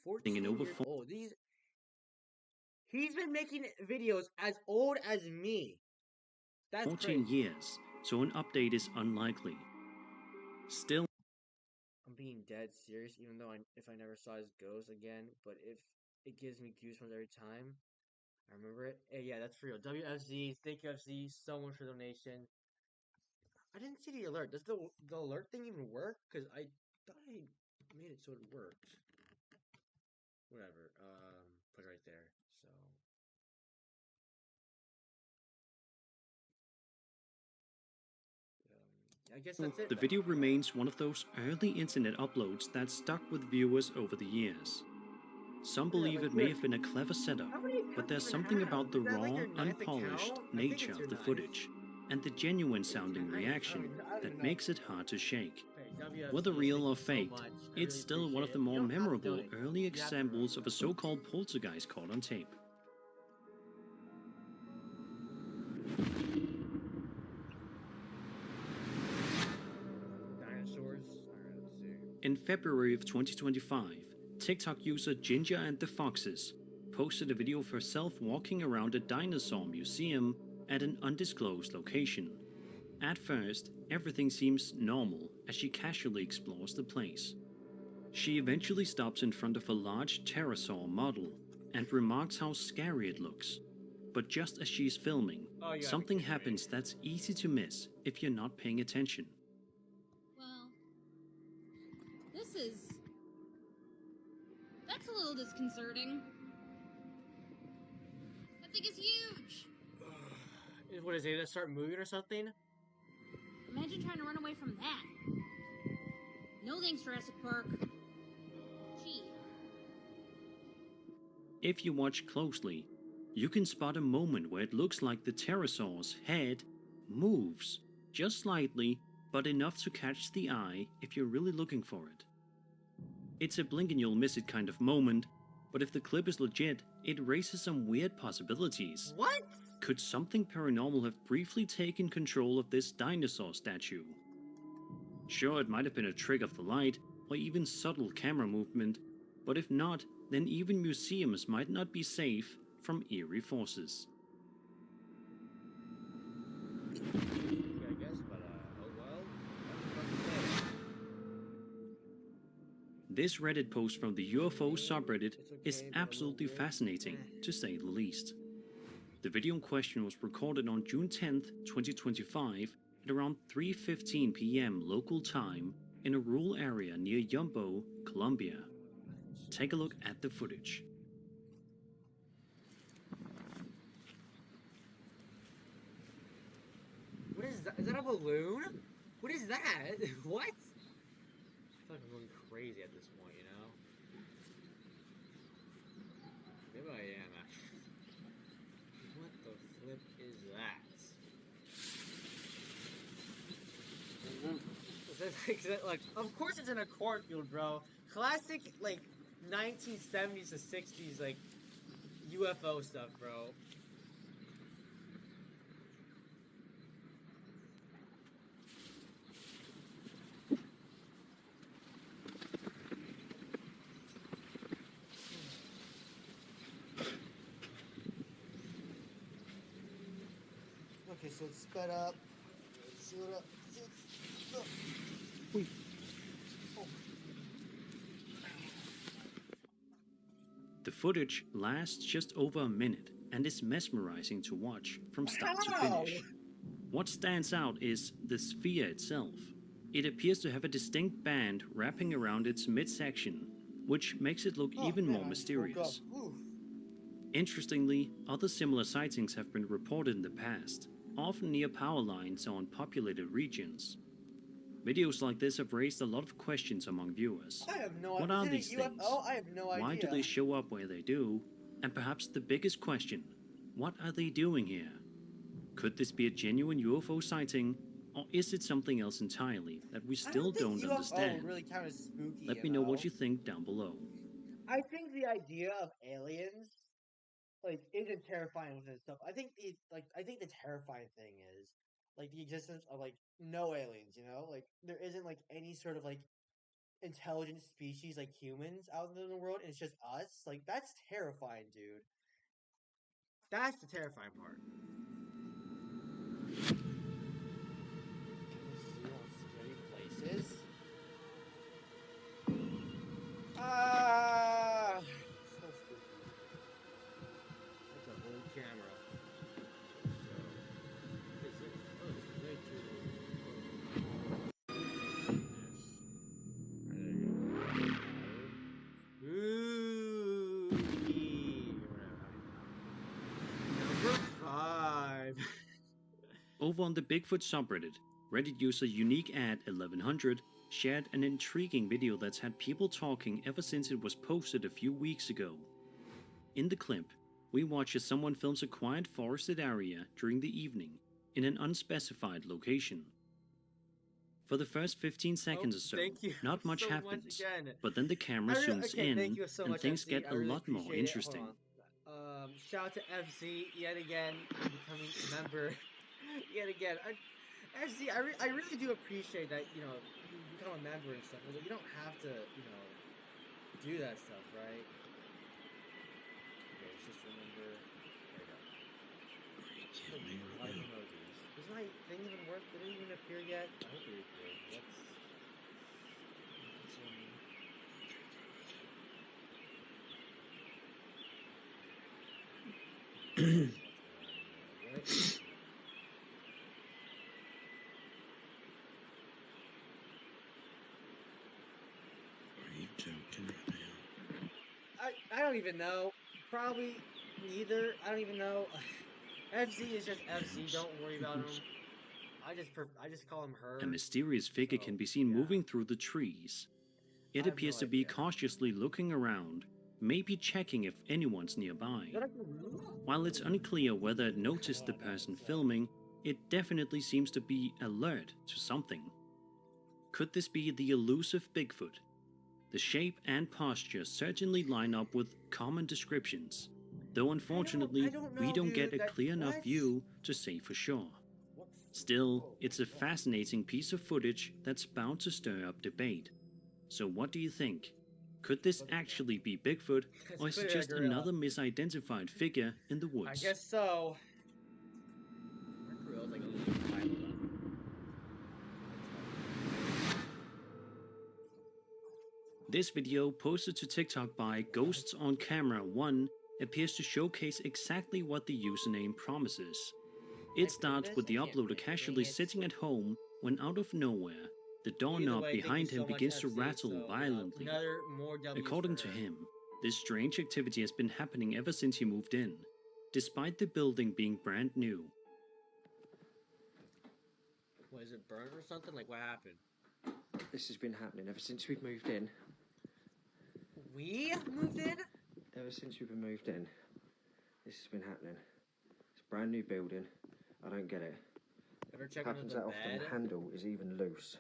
14 in over years old. He's been making videos as old as me. That's 14 crazy. years, so an update is unlikely. Still, I'm being dead serious, even though if I never saw his ghost again, but if it gives me goosebumps every time, I remember it. Hey, yeah, that's for real. WFZ, thank you, FC, so much for the donation. I didn't see the alert. Does the alert thing even work? Because I thought I made it so it worked. Whatever. Put it right there. So. I guess that's it. The video remains one of those early internet uploads that stuck with viewers over the years. Some believe it may have been a clever setup, but there's something about the raw, unpolished nature of the footage and the genuine sounding reaction that makes it hard to shake. Whether real or faked, it's still one of the more memorable early examples of a so-called poltergeist caught on tape. In February of 2025, TikTok user Ginger and the Foxes posted a video of herself walking around a dinosaur museum at an undisclosed location. At first, everything seems normal as she casually explores the place. She eventually stops in front of a large pterosaur model and remarks how scary it looks. But just as she's filming, something happens that's easy to miss if you're not paying attention. That's a little disconcerting. That thing is huge. What is it? Gonna start moving or something? Imagine trying to run away from that. No thanks, Jurassic Park. Gee. If you watch closely, you can spot a moment where it looks like the pterosaur's head moves, just slightly, but enough to catch the eye if you're really looking for it. It's a blink and you'll miss it kind of moment, but if the clip is legit, it raises some weird possibilities. What? Could something paranormal have briefly taken control of this dinosaur statue? Sure, it might have been a trick of the light, or even subtle camera movement, but if not, then even museums might not be safe from eerie forces. This Reddit post from the UFO subreddit is absolutely fascinating, to say the least. The video in question was recorded on June 10th, 2025 at around 3:15 p.m. local time in a rural area near Yumbo, Colombia. Take a look at the footage. What is that? Is that a balloon? What is that? What? I feel like I'm going crazy at this point, you know? Maybe I am, actually. What the flip is that? Like, of course it's in a cornfield, bro. Classic, like, 1970s to 60s, like, UFO stuff, bro. Okay, so it's sped up. Let's see what up. Oh. The footage lasts just over a minute and is mesmerizing to watch from start to finish. What stands out is the sphere itself. It appears to have a distinct band wrapping around its midsection, which makes it look even more mysterious. Interestingly, other similar sightings have been reported in the past, often near power lines or in populated regions. Videos like this have raised a lot of questions among viewers. I have no idea. What are these things? I have no idea. Why do they show up where they do? And perhaps the biggest question, what are they doing here? Could this be a genuine UFO sighting, or is it something else entirely that we still don't understand? Really kind of spooky, Let me know what you think down below. I think the idea of aliens, like, isn't terrifying within itself. I think the terrifying thing is, like, the existence of, like, no aliens, you know? Like, there isn't, like, any sort of, like, intelligent species like humans out in the world, and it's just us. Like, that's terrifying, dude. That's the terrifying part. Can we see all scary places? Ah! So spooky. That's a whole camera. What is this? Oh, this is way too Number 5. Over on the Bigfoot subreddit, Reddit user UniqueAd1100 shared an intriguing video that's had people talking ever since it was posted a few weeks ago. In the clip, we watch as someone films a quiet forested area during the evening in an unspecified location. For the first 15 seconds or so, not much happens, but then the camera zooms in and things get a lot more interesting. Shout out to FZ yet again, becoming a member yet again. FZ, I really do appreciate that, you know, you become a member and stuff. You don't have to, you know, do that stuff, right? Okay, let's just remember. There we go. A lot of emojis. Does my thing even work? Did it even appear yet? I hope it appeared. I don't even know. Probably neither. I don't even know. FZ is just FZ. Don't worry about him. I just call him her. A mysterious figure can be seen moving through the trees. It appears to be cautiously looking around, maybe checking if anyone's nearby. While it's unclear whether it noticed the person filming, it definitely seems to be alert to something. Could this be the elusive Bigfoot? The shape and posture certainly line up with common descriptions, though unfortunately we don't get a clear enough view to say for sure. Still, it's a fascinating piece of footage that's bound to stir up debate. So what do you think? Could this actually be Bigfoot, or is it just another misidentified figure in the woods? I guess so. This video, posted to TikTok by Ghosts on Camera 1, appears to showcase exactly what the username promises. It starts with the uploader casually sitting at home when out of nowhere, the doorknob behind him begins to rattle violently. According to him, this strange activity has been happening ever since he moved in, despite the building being brand new. What, is it burnt or something? Like, what happened? This has been happening ever since we've moved in. We moved in? Ever since we've been moved in, this has been happening. It's a brand new building. I don't get it. Ever check Happens under that the often. bed? The handle is even loose.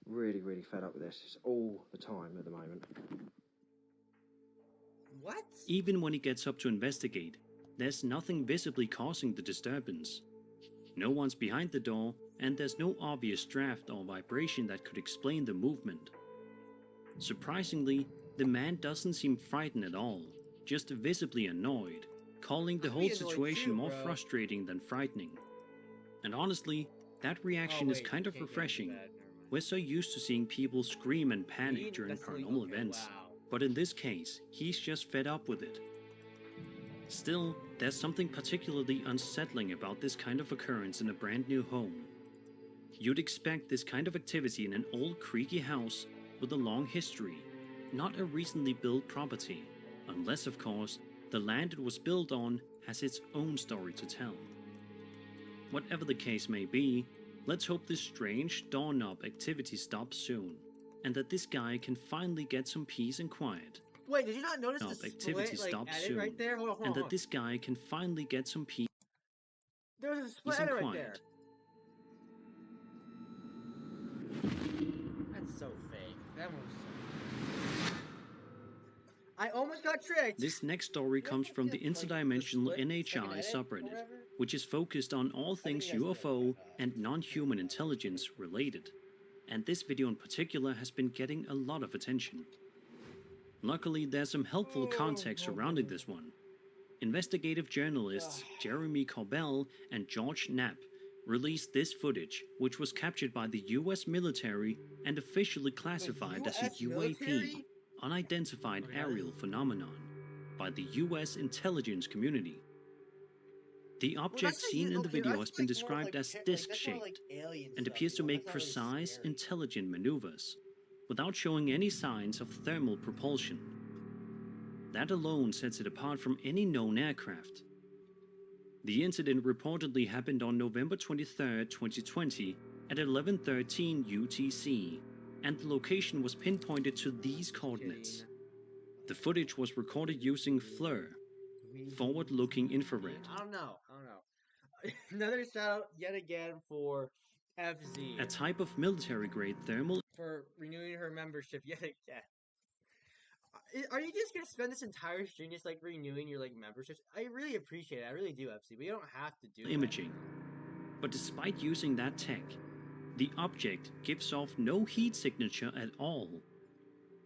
Really, really fed up with this. It's all the time at the moment. What? Even when he gets up to investigate, there's nothing visibly causing the disturbance. No one's behind the door, and there's no obvious draft or vibration that could explain the movement. Surprisingly, the man doesn't seem frightened at all, just visibly annoyed, calling the whole situation more frustrating than frightening. And honestly, that reaction is kind of refreshing. We're so used to seeing people scream and panic during paranormal events, but in this case, he's just fed up with it. Still, there's something particularly unsettling about this kind of occurrence in a brand new home. You'd expect this kind of activity in an old creaky house with a long history, not a recently built property, unless of course, the land it was built on has its own story to tell. Whatever the case may be, let's hope this strange doorknob activity stops soon, and that this guy can finally get some peace and quiet. Wait, did you not notice the activity split, stops edit soon, right there? Hold on, and that this guy can finally get some peace There was a split and edit right quiet. there. That's so fake. That one was so I almost got tricked. This next story comes from the interdimensional NHI subreddit, which is focused on all things UFO and non-human intelligence related, and this video in particular has been getting a lot of attention. Luckily, there's some helpful context surrounding this one. Investigative journalists Jeremy Corbell and George Knapp released this footage, which was captured by the US military and officially classified as a UAP, unidentified aerial phenomenon, by the US intelligence community. The object seen in the video has been described as disc-shaped and appears to make precise, intelligent maneuvers, without showing any signs of thermal propulsion. That alone sets it apart from any known aircraft. The incident reportedly happened on November 23, 2020 at 11:13 UTC, and the location was pinpointed to these coordinates. The footage was recorded using FLIR, forward-looking infrared. I don't know. Another shout out yet again for FZ. A type of military-grade thermal For renewing her membership yet again. Are you just gonna spend this entire stream just like renewing your memberships? I really appreciate it. I really do, FZ, but you don't have to do imaging. But despite using that tech, the object gives off no heat signature at all.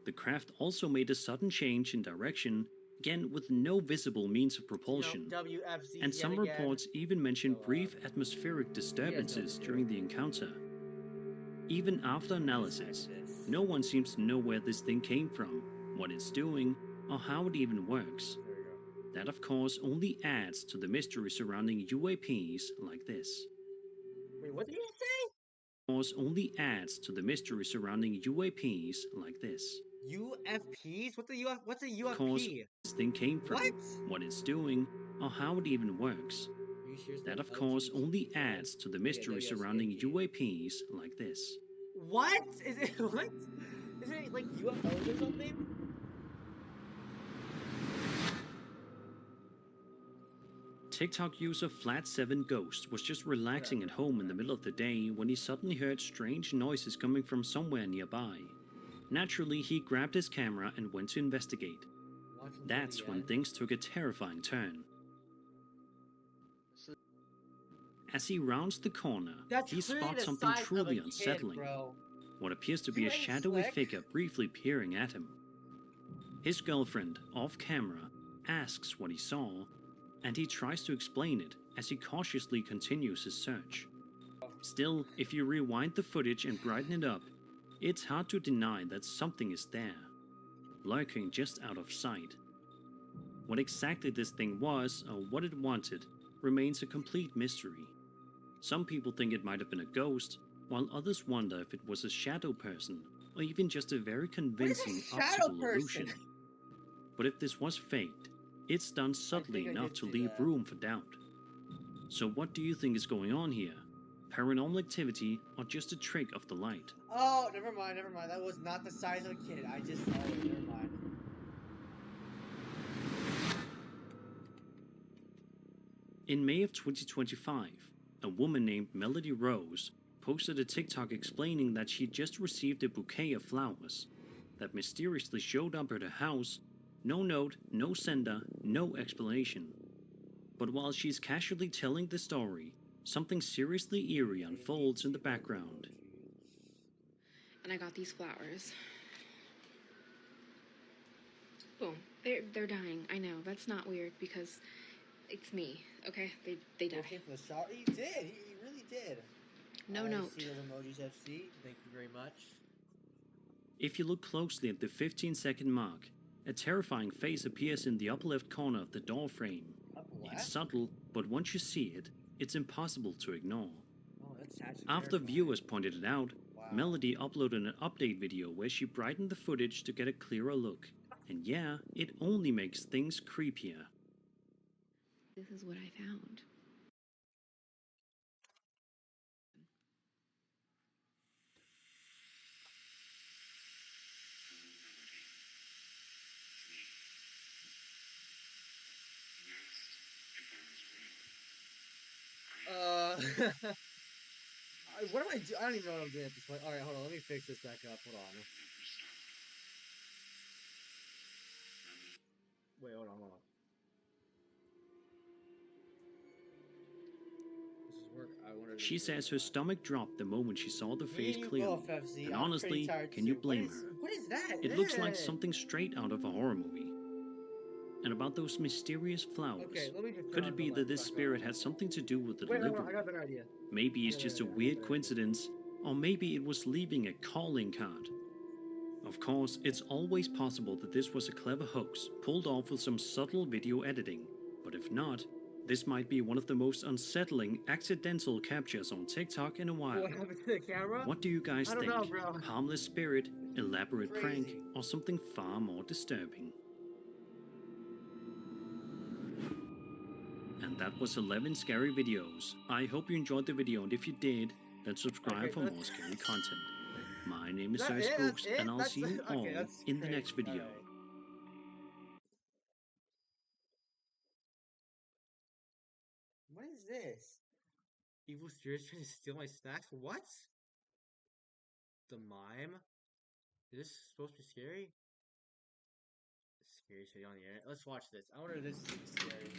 The craft also made a sudden change in direction, again with no visible means of propulsion, and some reports even mention brief atmospheric disturbances during the encounter. Even after analysis, no one seems to know where this thing came from, what it's doing, or how it even works. That of course only adds to the mystery surrounding UAPs like this. Wait, what did you say? Of course only adds to the mystery surrounding UAPs like this. UFPs? What's a UFP? Of course, this thing came from, what it's doing, or how it even works. That of course only adds to the mystery surrounding UAPs like this. What? Is it what? Is it like UFOs or something? TikTok user Flat7Ghost was just relaxing at home in the middle of the day when he suddenly heard strange noises coming from somewhere nearby. Naturally, he grabbed his camera and went to investigate. That's when things took a terrifying turn. As he rounds the corner, he spots something truly unsettling. What appears to be a shadowy figure briefly peering at him. His girlfriend, off camera, asks what he saw, and he tries to explain it as he cautiously continues his search. Still, if you rewind the footage and brighten it up, it's hard to deny that something is there, lurking just out of sight. What exactly this thing was, or what it wanted, remains a complete mystery. Some people think it might have been a ghost, while others wonder if it was a shadow person, or even just a very convincing optical illusion. But if this was faked, it's done subtly enough to leave room for doubt. So what do you think is going on here? Paranormal activity, or just a trick of the light? Oh, never mind. That was not the size of a kid. I just saw it. Never mind. In May of 2025, a woman named Melody Rose posted a TikTok explaining that she just received a bouquet of flowers that mysteriously showed up at her house. No note, no sender, no explanation. But while she's casually telling the story, something seriously eerie unfolds in the background. And I got these flowers. Boom. They're dying. I know. That's not weird because it's me. Okay? They die. Okay, for the shot. He did. He really did. No note. See those emojis, FC. Thank you very much. If you look closely at the 15-second mark, a terrifying face appears in the upper left corner of the door frame. It's subtle, but once you see it, it's impossible to ignore. Oh, that's actually After terrifying. viewers pointed it out, Melody uploaded an update video where she brightened the footage to get a clearer look. And yeah, it only makes things creepier. This is what I found. What am I doing? I don't even know what I'm doing at this point. Alright, hold on. Let me fix this back up. Hold on. Wait, hold on. This is work. I wanted to She says her stomach dropped the moment she saw the face clearly. FFZ. And I'm honestly, pretty tired can you too. blame her? What is that? It looks like something straight out of a horror movie. And about those mysterious flowers, Okay, let me just could it be that this spirit had something to do with the Wait, hold on. delivery? I got a better idea. Maybe it's just a weird coincidence, or maybe it was leaving a calling card. Of course, it's always possible that this was a clever hoax, pulled off with some subtle video editing. But if not, this might be one of the most unsettling accidental captures on TikTok in a while. What happened to the camera? What do you guys I don't think? know, bro. Harmless spirit, elaborate Crazy. prank, or something far more disturbing? And that was 11 scary videos. I hope you enjoyed the video, and if you did, then subscribe for more scary content. My name is Sir Spooks, and I'll see you all in the next video. Right. What is this? Evil spirits trying to steal my snacks? What? The mime? Is this supposed to be scary? Scary shit on the internet. Let's watch this. I wonder if this is scary.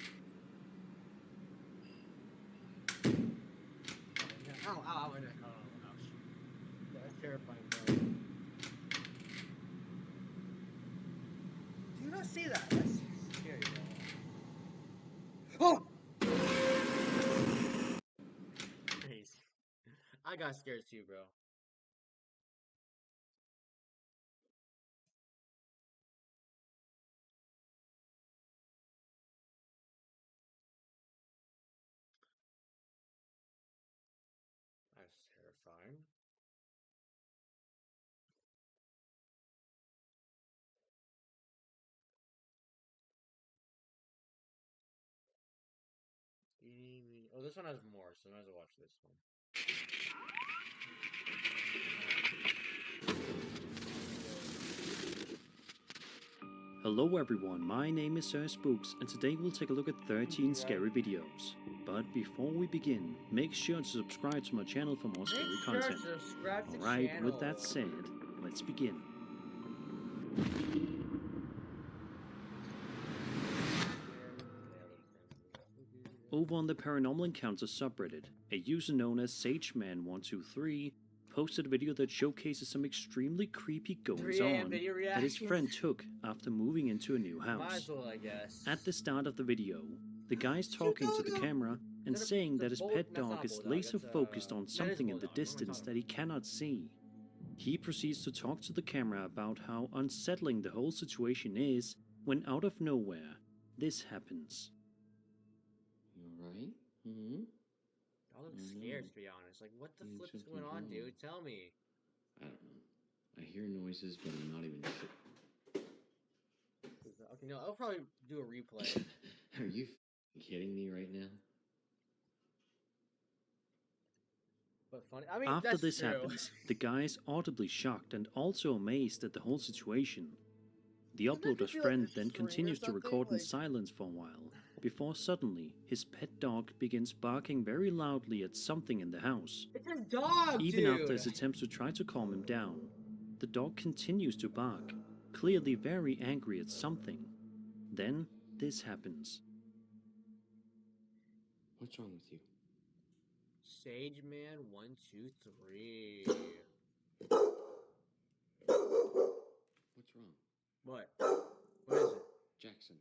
Ow, ow, my neck. Oh, ouch. That's terrifying, bro. Do you not see that? That's scary, bro. Oh! Crazy. I got scared too, bro. That's terrifying. Oh, this one has more, so I might as well watch this one. Hello everyone, my name is Sir Spooks, and today we'll take a look at 13 scary videos. But before we begin, make sure to subscribe to my channel for more scary content. Alright, with that said, let's begin. Over on the Paranormal Encounters subreddit, a user known as SageMan123 posted a video that showcases some extremely creepy goings-on that his friend took after moving into a new Might house. as well, I guess. At the start of the video, the guy's talking to the camera and saying that his pet dog is laser focused on something in the distance that he cannot see. He proceeds to talk to the camera about how unsettling the whole situation is when out of nowhere, this happens. You alright? Mm-hmm. I look scared, to be honest. Like, what the flip is going on, dude? Tell me. I don't know. I hear noises, but I'm not even sure. Okay, no, I'll probably do a replay. Are you kidding me right now? But funny. I mean, After that's this true. happens, the guy is audibly shocked and also amazed at the whole situation. The uploader's friend then continues to record in silence for a while, before suddenly his pet dog begins barking very loudly at something in the house. It's a dog, Even dude! after his attempts to try to calm him down, the dog continues to bark, clearly very angry at something. Then this happens. What's wrong with you? Sage Man 1, 2, 3. What's wrong? What? What is it? Jackson.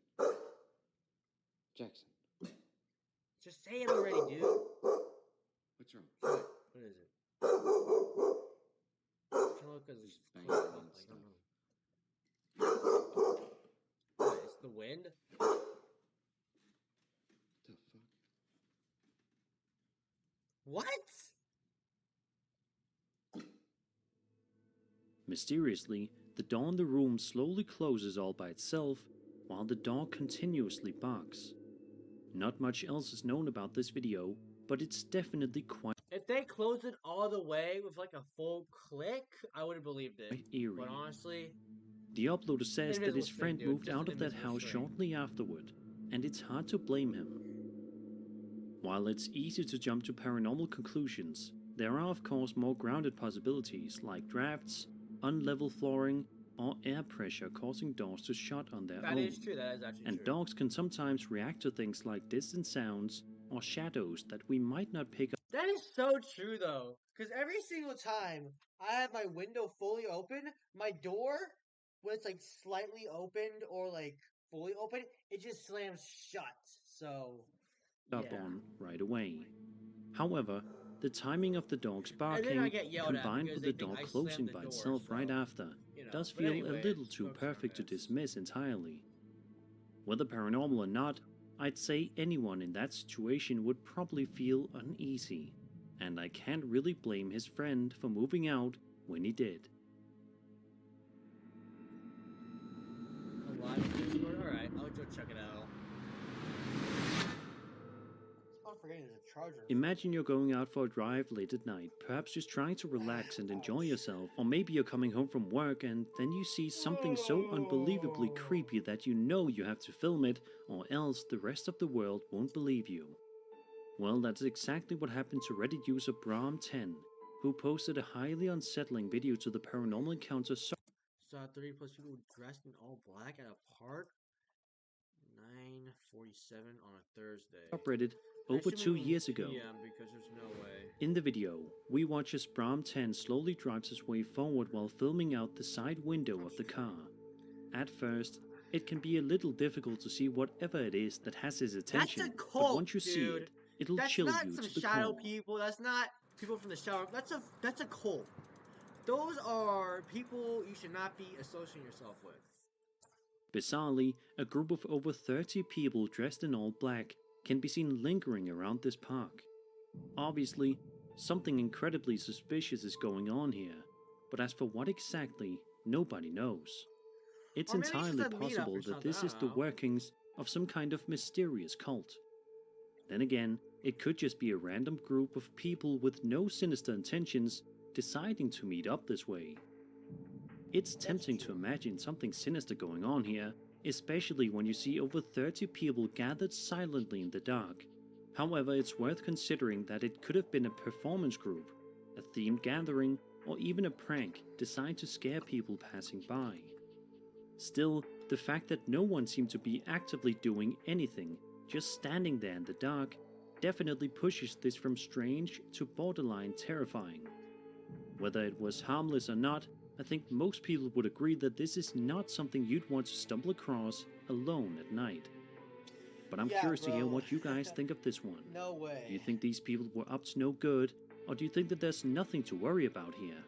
Jackson. Just say it already, dude. What's wrong? What is it? I'm trying to look at this. I don't know. What, it's the wind? The fuck? What? Mysteriously, the door in the room slowly closes all by itself, while the dog continuously barks. Not much else is known about this video, but it's definitely quite If they closed it all the way with like a full click, I would have believed it. eerie. But honestly, The uploader says that his Invisible friend string, dude. moved Just out an of that invisible house string. shortly afterward, and it's hard to blame him. While it's easy to jump to paranormal conclusions, there are of course more grounded possibilities like drafts, unlevel flooring, or air pressure causing doors to shut on their that own. is true. That is actually And true. dogs can sometimes react to things like distant sounds or shadows that we might not pick up. That is so true, though. Because every single time I have my window fully open, my door, when it's like slightly opened or like fully open, it just slams shut. So, up yeah. on right away. However, the timing of the dog's And then I barking, get yelled at combined because with they the think dog I closing slammed the by door, itself right so, after, you know. does But feel anyways, a little too focus on perfect to this. dismiss entirely. Whether paranormal or not, I'd say anyone in that situation would probably feel uneasy, and I can't really blame his friend for moving out when he did. A live Discord? Alright, I'll go check it out. I'm forgetting there's a charger. Imagine you're going out for a drive late at night, perhaps just trying to relax and enjoy yourself, or maybe you're coming home from work and then you see something so unbelievably creepy that you know you have to film it, or else the rest of the world won't believe you. Well, that's exactly what happened to Reddit user Brom10, who posted a highly unsettling video to the paranormal encounter Saw 30 plus people dressed in all black at a park. 9:47 on a Thursday. subreddit over 2 years ago. Because there's no way. In the video, we watch as Brom10 slowly drives his way forward while filming out the side window of the car. At first, it can be a little difficult to see whatever it is that has his attention, That's a cult, but once you see dude. it, it'll That's chill not you some to the shadow core. people. That's not people from the shower. That's a cult. Those are people you should not be associating yourself with. Bizarrely, a group of over 30 people dressed in all black can be seen lingering around this park. Obviously, something incredibly suspicious is going on here, but as for what exactly, nobody knows. It's Or maybe it's just entirely a meetup possible or that something, this I is don't the know. workings of some kind of mysterious cult. Then again, it could just be a random group of people with no sinister intentions deciding to meet up this way. It's tempting to imagine something sinister going on here, especially when you see over 30 people gathered silently in the dark. However, it's worth considering that it could have been a performance group, a themed gathering, or even a prank designed to scare people passing by. Still, the fact that no one seemed to be actively doing anything, just standing there in the dark, definitely pushes this from strange to borderline terrifying. Whether it was harmless or not, I think most people would agree that this is not something you'd want to stumble across alone at night. But I'm Yeah, curious to hear bro. what you guys think of this one. No way. Do you think these people were up to no good, or do you think that there's nothing to worry about here?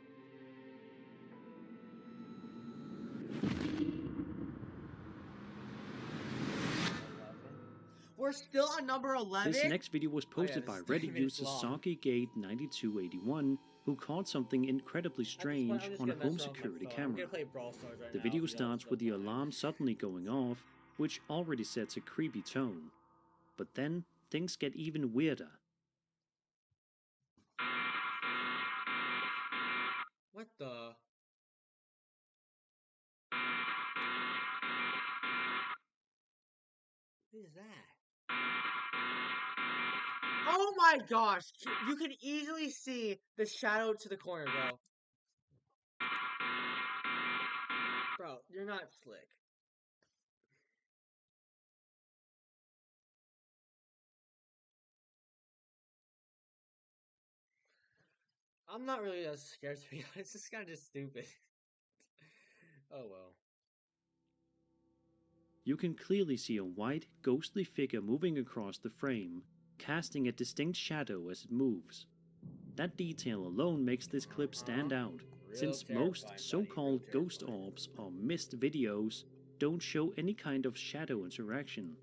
We're still on number 11? This next video was posted by Reddit user SoggyGate9281, who caught something incredibly strange on a home security camera. The video starts with the alarm suddenly going off, which already sets a creepy tone. But then, things get even weirder. What the? What is that? Oh my gosh! You can easily see the shadow to the corner, bro. Bro, you're not slick. I'm not really that scared, to be honest. It's kind of just stupid. Oh well. You can clearly see a white, ghostly figure moving across the frame, casting a distinct shadow as it moves. That detail alone makes this clip stand out, since most so-called ghost orbs or mist videos don't show any kind of shadow interaction.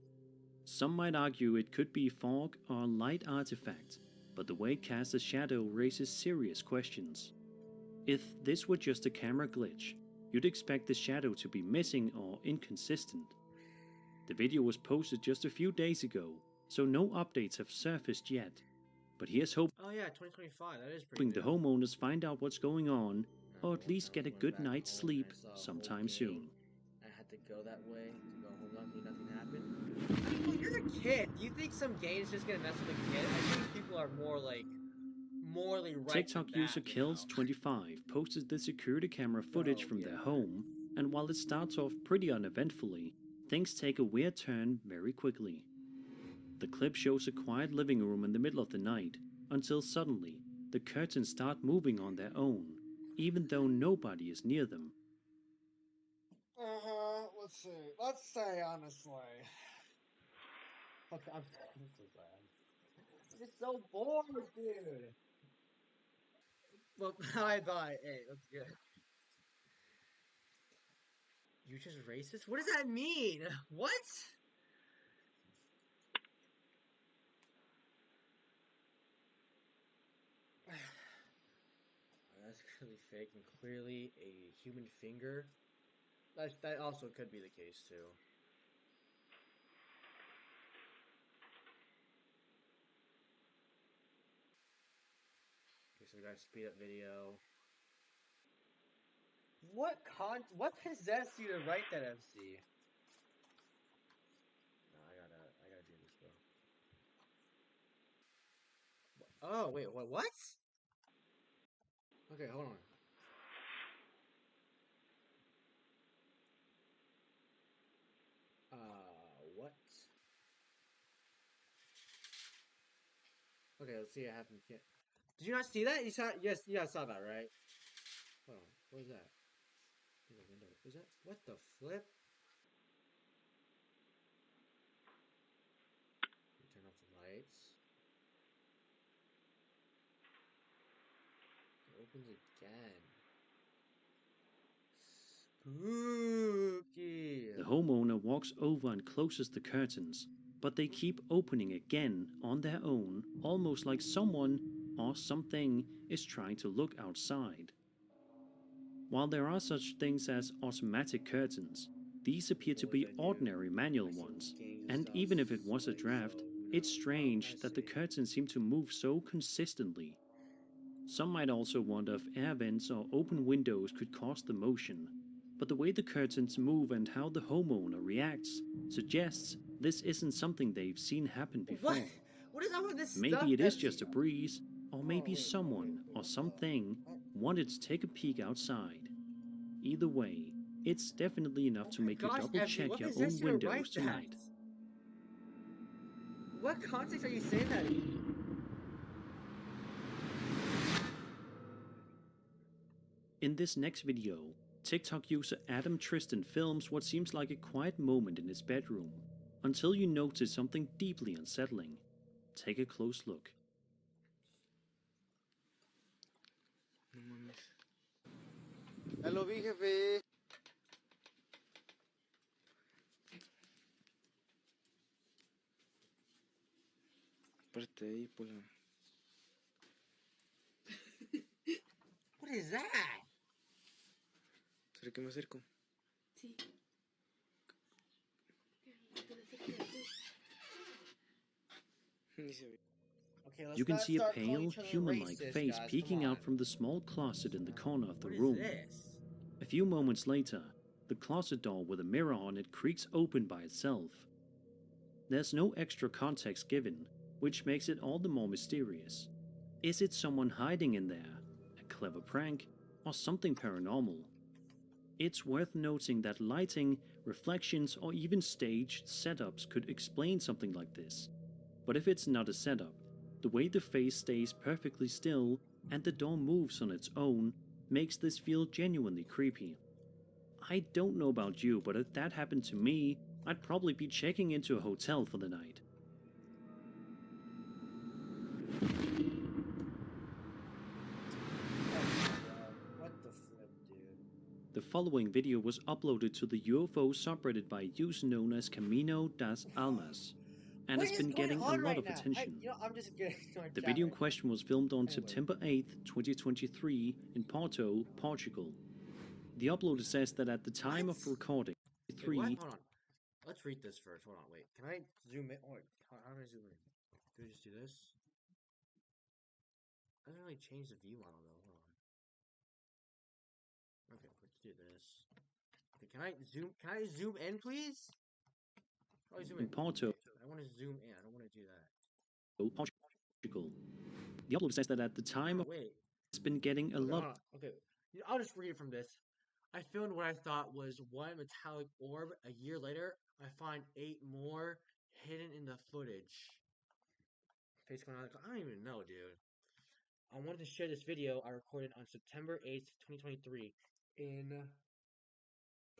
Some might argue it could be fog or light artifact, but the way it casts a shadow raises serious questions. If this were just a camera glitch, you'd expect the shadow to be missing or inconsistent. The video was posted just a few days ago, so no updates have surfaced yet. But here's hoping Oh yeah, 2025. That is pretty the new. homeowners find out what's going on, or at least get a good night's sleep sometime soon. I had to go that way to go home. Luckily, nothing happened. Well, you're a kid. Do you think some game is just gonna mess with a kid? I think people are more like morally right. TikTok user Kills25 posted the security camera footage from their home, and while it starts off pretty uneventfully, things take a weird turn very quickly. The clip shows a quiet living room in the middle of the night, until suddenly, the curtains start moving on their own, even though nobody is near them. Let's see. Let's say honestly. Okay, I'm so sad. It's so bored, dude. Well, bye. Hey, that's good. You just racist? What does that mean? What? That's clearly fake and clearly a human finger. That also could be the case too. Okay, so we got a speed up video. What possessed you to write that, MC? No, I gotta do this, bro. Oh wait, what? Okay, hold on. What? Okay, let's see what happens. Did you not see that? You saw? Yes, yeah, I saw that, right? Hold on, what is that? There's a window. Is that? What the flip? You turn off the lights. It opens again. Spooky. The homeowner walks over and closes the curtains, but they keep opening again on their own, almost like someone or something is trying to look outside. While there are such things as automatic curtains, these appear to be ordinary manual ones, and even if it was a draft, it's strange that the curtains seem to move so consistently. Some might also wonder if air vents or open windows could cause the motion, but the way the curtains move and how the homeowner reacts suggests this isn't something they've seen happen before. What is up with this Maybe stuff, it is MC? just a breeze, or maybe someone or something wanted to take a peek outside. Either way, it's definitely enough to make you double check your own windows tonight. What context are you saying that in? In this next video, TikTok user Adam Tristan films what seems like a quiet moment in his bedroom, until you notice something deeply unsettling. Take a close look. Ya lo vi, jefe. Aparte ahí por la... What is that? ¿Será que me acerco? Sí. Ni se ve. Okay, let's You can not see a start calling pale, each other human-like racist, face guys. peeking Come out on. from the small closet in the corner of the What is room. this? A few moments later, the closet door with a mirror on it creaks open by itself. There's no extra context given, which makes it all the more mysterious. Is it someone hiding in there, a clever prank, or something paranormal? It's worth noting that lighting, reflections, or even staged setups could explain something like this. But if it's not a setup, the way the face stays perfectly still and the door moves on its own makes this feel genuinely creepy. I don't know about you, but if that happened to me, I'd probably be checking into a hotel for the night. What the flip, dude? The following video was uploaded to the UFO subreddit by a user known as Camino das Almas, and What has is been going getting a on lot right of now? attention. I'm just getting The video in question was filmed on September 8th, 2023 in Porto, Portugal. The uploader says that at the time of recording, Wait, what? Hold on. Let's read this first. Hold on, wait. Can I zoom in? Oh, wait. How do I zoom in? Do I just do this? Doesn't really change the view model though. Hold on. Okay, let's do this. Okay, can I zoom? Can I zoom in, please? How do I zoom in? In Porto, Okay, I want to zoom in. I don't want to do that. Portugal. The uploader says that at the time of Wait. it's been getting a Okay, lot. hold on. Okay, I'll just read it from this. I filmed what I thought was one metallic orb. A year later, I find 8 more hidden in the footage. Face going on. I don't even know, dude. I wanted to share this video I recorded on September 8th, 2023 in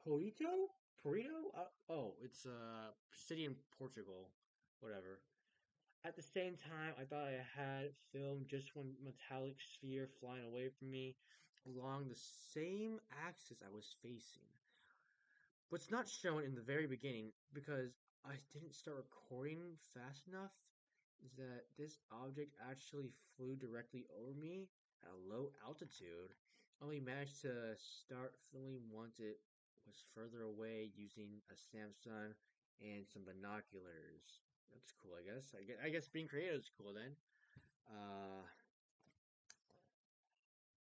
Porto? It's a city in Portugal. Whatever. At the same time, I thought I had filmed just one metallic sphere flying away from me along the same axis I was facing. What's not shown in the very beginning, because I didn't start recording fast enough, is that this object actually flew directly over me at a low altitude. I only managed to start filming once it was further away using a Samsung and some binoculars. That's cool, I guess. I guess being creative is cool then.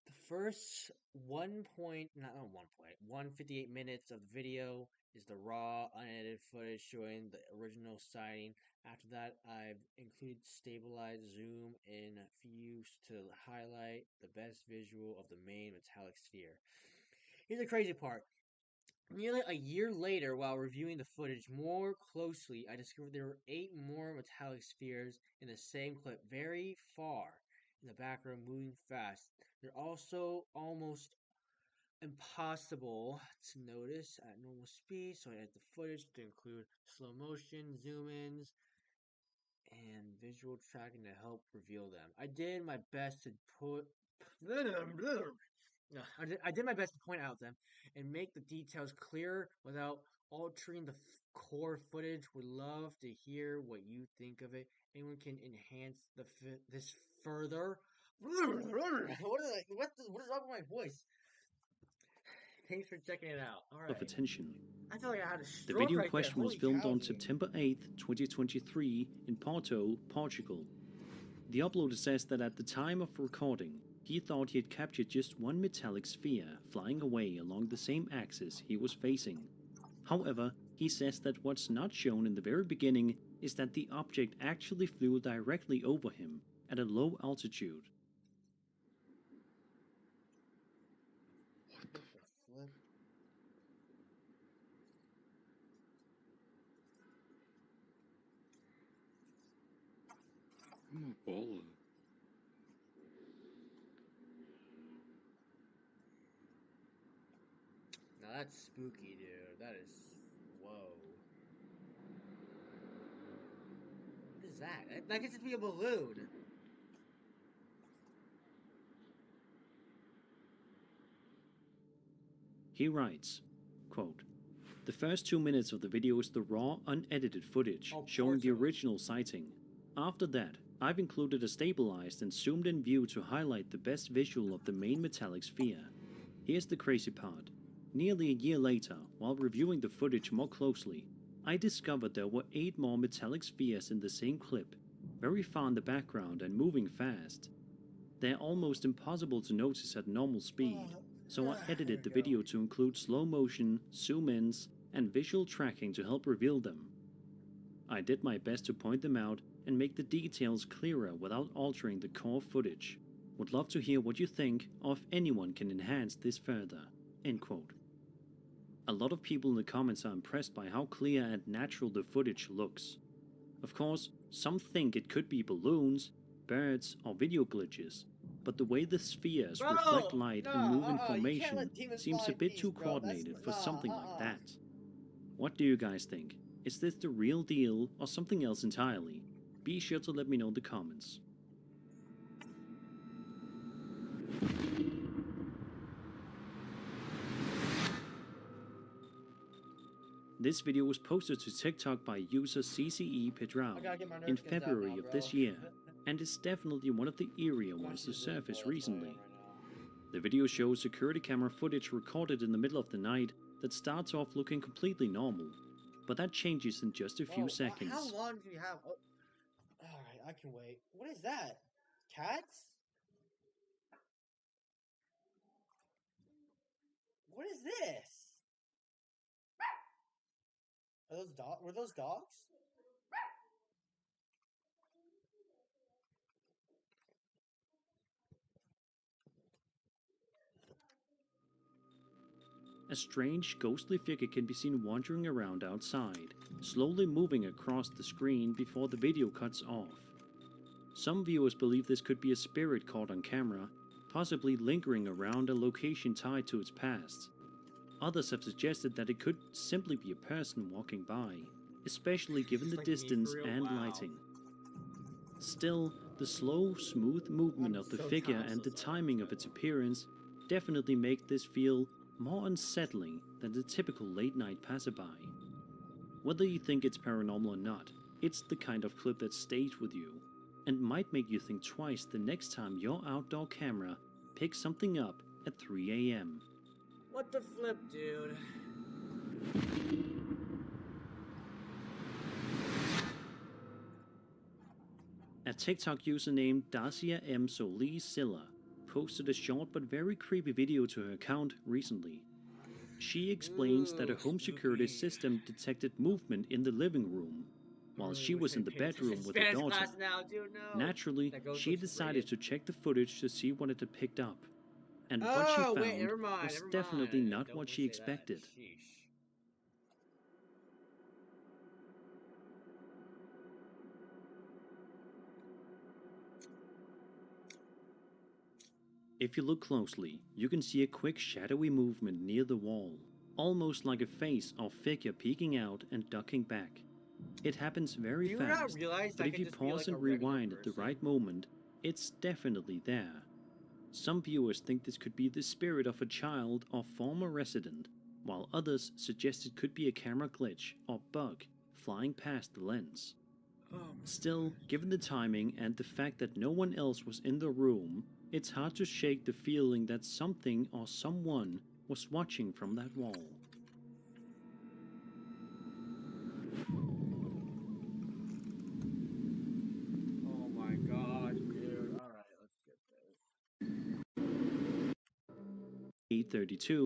The first 158 minutes of the video is the raw, unedited footage showing the original sighting. After that, I've included stabilized zoom in views to highlight the best visual of the main metallic sphere. Here's the crazy part. Nearly a year later, while reviewing the footage more closely, I discovered there were 8 more metallic spheres in the same clip, very far in the background, moving fast. They're also almost impossible to notice at normal speed, so I edited the footage to include slow motion, zoom ins, and visual tracking to help reveal them. I did my best to I did my best to point out them and make the details clear without altering the core footage. Would love to hear what you think of it. Anyone can enhance this further. What is up with my voice? Thanks for checking it out. All right. Of attention. I feel like I had a The stroke video in right there. question was Holy filmed cow, on dude. September 8th, 2023 in Porto, Portugal. The uploader says that at the time of recording, he thought he had captured just one metallic sphere flying away along the same axis he was facing. However, he says that what's not shown in the very beginning is that the object actually flew directly over him at a low altitude. What the flip? I'm a baller. Now that's spooky, dude. That is... Whoa. What is that? That could just be a balloon. He writes, quote, "The first 2 minutes of the video is the raw, unedited footage showing the original sighting. After that, I've included a stabilized and zoomed in view to highlight the best visual of the main metallic sphere. Here's the crazy part. Nearly a year later, while reviewing the footage more closely, I discovered there were 8 more metallic spheres in the same clip, very far in the background and moving fast. They're almost impossible to notice at normal speed, so I edited the video to include slow motion, zoom-ins, and visual tracking to help reveal them. I did my best to point them out and make the details clearer without altering the core footage. Would love to hear what you think, or if anyone can enhance this further." End quote. A lot of people in the comments are impressed by how clear and natural the footage looks. Of course, some think it could be balloons, birds, or video glitches, but the way the spheres reflect light and move in formation seems a bit too coordinated for something like that. What do you guys think? Is this the real deal or something else entirely? Be sure to let me know in the comments. This video was posted to TikTok by user CCE Pedral in February of this year, and is definitely one of the eerier ones to surface recently. The video shows security camera footage recorded in the middle of the night that starts off looking completely normal, but that changes in just a few seconds. How long do you have? Oh, alright, I can wait. What is that? Cats? What is this? Are those dogs? Were those dogs? A strange, ghostly figure can be seen wandering around outside, slowly moving across the screen before the video cuts off. Some viewers believe this could be a spirit caught on camera, possibly lingering around a location tied to its past. Others have suggested that it could simply be a person walking by, especially given the distance and lighting. Still, the slow, smooth movement of the figure and the timing of its appearance definitely make this feel more unsettling than the typical late-night passerby. Whether you think it's paranormal or not, it's the kind of clip that stays with you, and might make you think twice the next time your outdoor camera picks something up at 3 AM. What the flip, dude? A TikTok user named Dacia M. Solis Silla posted a short but very creepy video to her account recently. She explains that a home security system detected movement in the living room while she was in the bedroom with her daughter. Naturally, she decided to check the footage to see what it had picked up. And what she found was definitely not what she expected. If you look closely, you can see a quick shadowy movement near the wall, almost like a face or figure peeking out and ducking back. It happens very fast, but if you pause and rewind at the right moment, it's definitely there. Some viewers think this could be the spirit of a child or former resident, while others suggest it could be a camera glitch or bug flying past the lens. Still, given the timing and the fact that no one else was in the room, it's hard to shake the feeling that something or someone was watching from that wall. Oh my god, dude. Alright, let's get this. 832.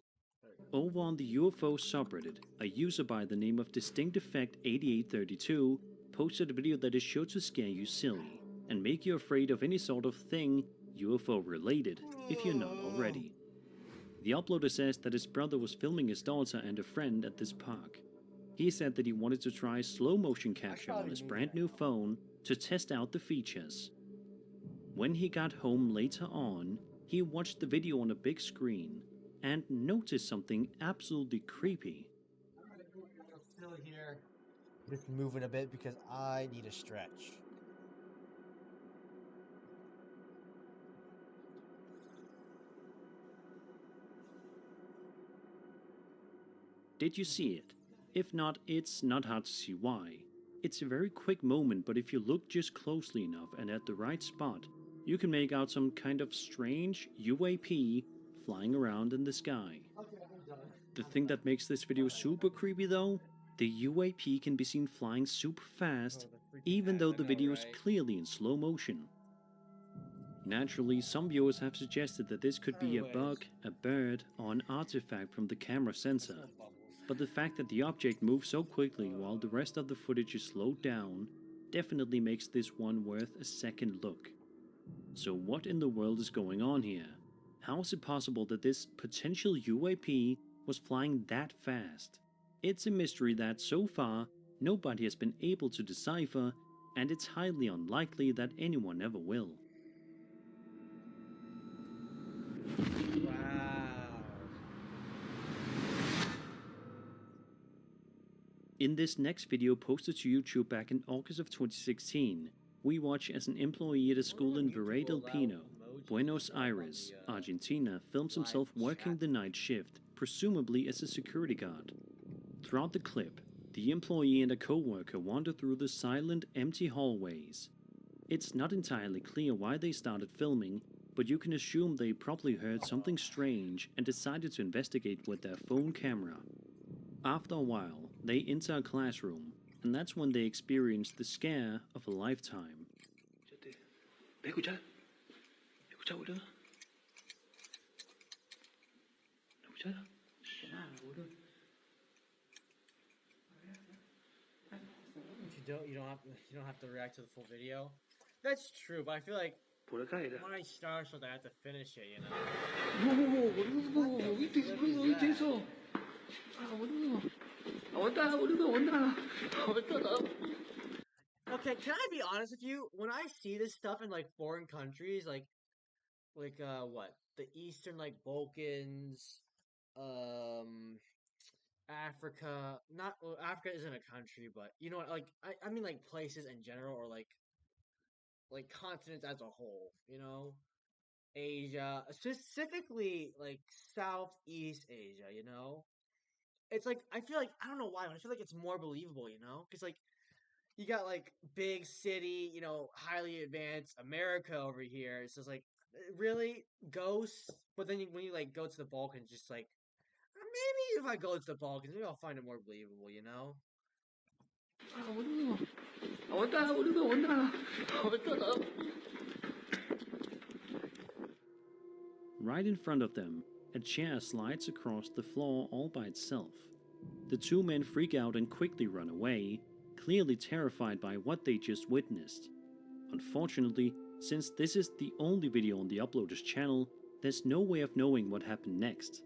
Over on the UFO subreddit, a user by the name of Distinct Effect 8832 posted a video that is sure to scare you silly and make you afraid of any sort of thing UFO related if you're not already. The uploader says that his brother was filming his daughter and a friend at this park. He said that he wanted to try slow motion capture on his brand new phone to test out the features. When he got home later on, he watched the video on a big screen and noticed something absolutely creepy. I'm still here. Just moving a bit because I need a stretch. Did you see it? If not, it's not hard to see why. It's a very quick moment, but if you look just closely enough and at the right spot, you can make out some kind of strange UAP flying around in the sky. The thing that makes this video super creepy though, the UAP can be seen flying super fast, even though the video is clearly in slow motion. Naturally, some viewers have suggested that this could be a bug, a bird, or an artifact from the camera sensor. But the fact that the object moves so quickly while the rest of the footage is slowed down definitely makes this one worth a second look. So what in the world is going on here? How is it possible that this potential UAP was flying that fast? It's a mystery that so far nobody has been able to decipher, and it's highly unlikely that anyone ever will. In this next video posted to YouTube back in August of 2016, we watch as an employee at a school in Valle del Pino, Buenos Aires, Argentina, films himself working the night shift, presumably as a security guard. Throughout the clip, the employee and a co-worker wander through the silent, empty hallways. It's not entirely clear why they started filming, but you can assume they probably heard something strange and decided to investigate with their phone camera. After a while, they enter a classroom, and that's when they experience the scare of a lifetime. Escucha, boludo. Escucha. You don't have to react to the full video. That's true, but I feel like when I start something, I have to finish it, you know. No, ¿viste eso? Boludo. Aguanta, boludo, aguanta. Okay, can I be honest with you? When I see this stuff in like foreign countries, like what? The Eastern like Balkans, Africa, not well, Africa isn't a country, but you know what, like I mean like places in general or like continents as a whole, you know? Asia, specifically like Southeast Asia, you know? It's like I feel like I don't know why, but I feel like it's more believable, you know? Because like you got like big city, you know, highly advanced America over here. It's just like really ghosts. But then when you like go to the Balkans, just like maybe if I go to the Balkans, maybe I'll find it more believable, you know? Boludo. Aguanta, boludo, aguanta. Right in front of them, a chair slides across the floor all by itself. The two men freak out and quickly run away, clearly terrified by what they just witnessed. Unfortunately, since this is the only video on the uploader's channel, there's no way of knowing what happened next.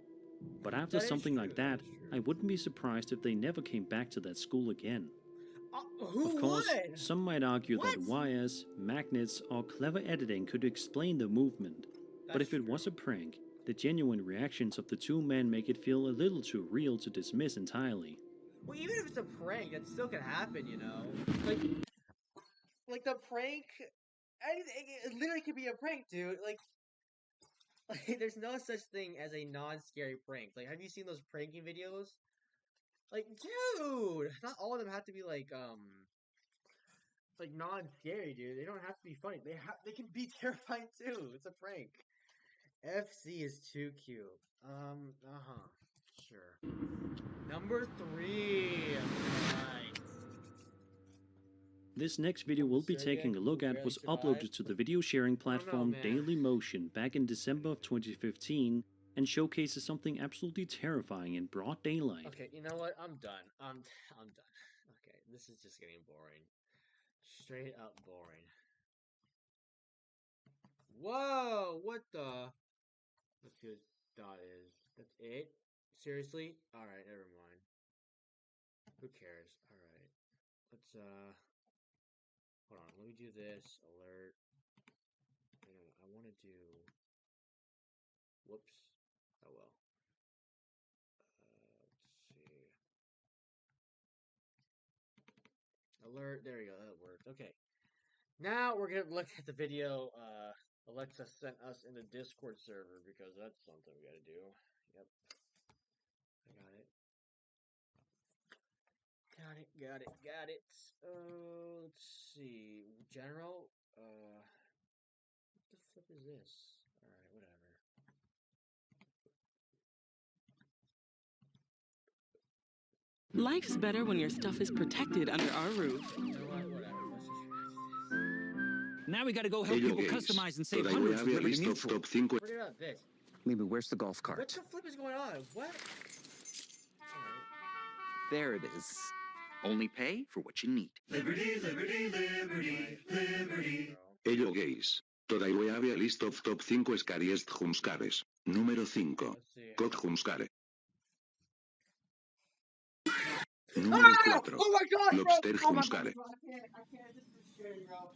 But after something like that, I wouldn't be surprised if they never came back to that school again. Of course, some might argue that wires, magnets, or clever editing could explain the movement. But if it was a prank, the genuine reactions of the two men make it feel a little too real to dismiss entirely. Well, even if it's a prank, that still can happen, you know? Like the prank, it literally could be a prank, dude. Like, there's no such thing as a non-scary prank. Like, have you seen those pranking videos? Like, dude, not all of them have to be like non-scary, dude. They don't have to be funny. They can be terrifying too. It's a prank. FC is too cute. Sure. Number 3. Right. This next video we'll be taking a look at was uploaded to the video sharing platform Dailymotion back in December of 2015 and showcases something absolutely terrifying in broad daylight. Okay, you know what? I'm done. I'm done. Okay, this is just getting boring. Straight up boring. Whoa! What the? Let's see what dot is. That's it? Seriously? Alright, never mind. Who cares? Alright. Let's, hold on. Let me do this. Alert. I want to do... Whoops. Oh well. Let's see. Alert. There we go. That worked. Okay. Now we're going to look at the video, Alexa sent us in the Discord server because that's something we gotta do. Yep. I got it. Got it. Let's see. General. What the flip is this? All right, whatever. Life's better when your stuff is protected under our roof. You know what? Whatever. Let's just Now we gotta go help Ello people gays. customize and save Toda hundreds with voy a Liberty list of Mutual. top 5. forget about this. Maybe where's the golf What cart? the flip is going on? What? There it is. Only pay for what you need. Liberty, liberty, liberty, liberty. Ello gays. Toda voy a list of top 5 scariest jumpscares. Número 5. Cod jumpscare. Número 4. Oh my god, bro! Lobster Oh my jumpscare. god, I can't. This is scary, bro.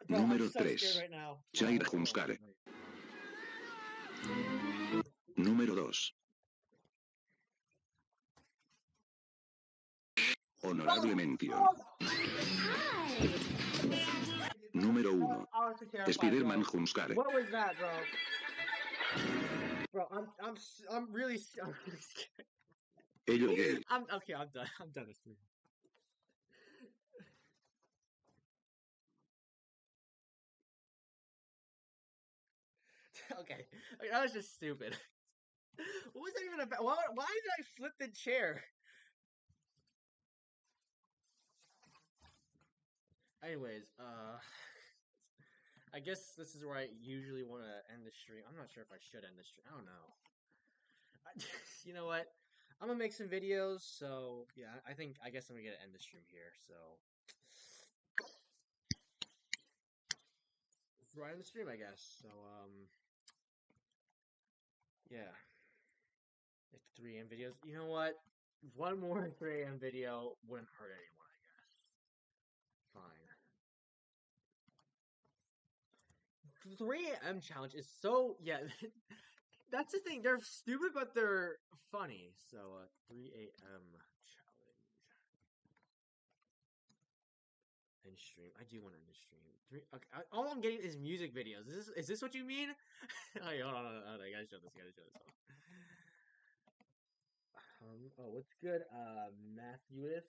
Bro, Número I'm so 3. scared right now. Child jumpscare. Número 2. Honorable mention. Número 1. I was so terrified, Spider-Man bro. jumpscare. What was that, bro? Bro, I'm really scared. Ello gays. I'm done. I'm done with this. Okay, that was just stupid. What was that even about? Why did I flip the chair? Anyways, I guess this is where I usually want to end the stream. I'm not sure if I should end the stream. I don't know. You know what? I'm gonna make some videos, so yeah, I guess I'm gonna end the stream here. So it's right in the stream, I guess. So yeah, it's 3 AM videos. You know what? One more 3 AM video wouldn't hurt anyone, I guess. Fine. 3 AM challenge is so yeah. That's the thing. They're stupid, but they're funny. So 3 AM challenge. End stream. I do want to end the stream. Okay. All I'm getting is music videos. Is this what you mean? Oh, hold on. I gotta show this. Oh, what's good? Matthewis.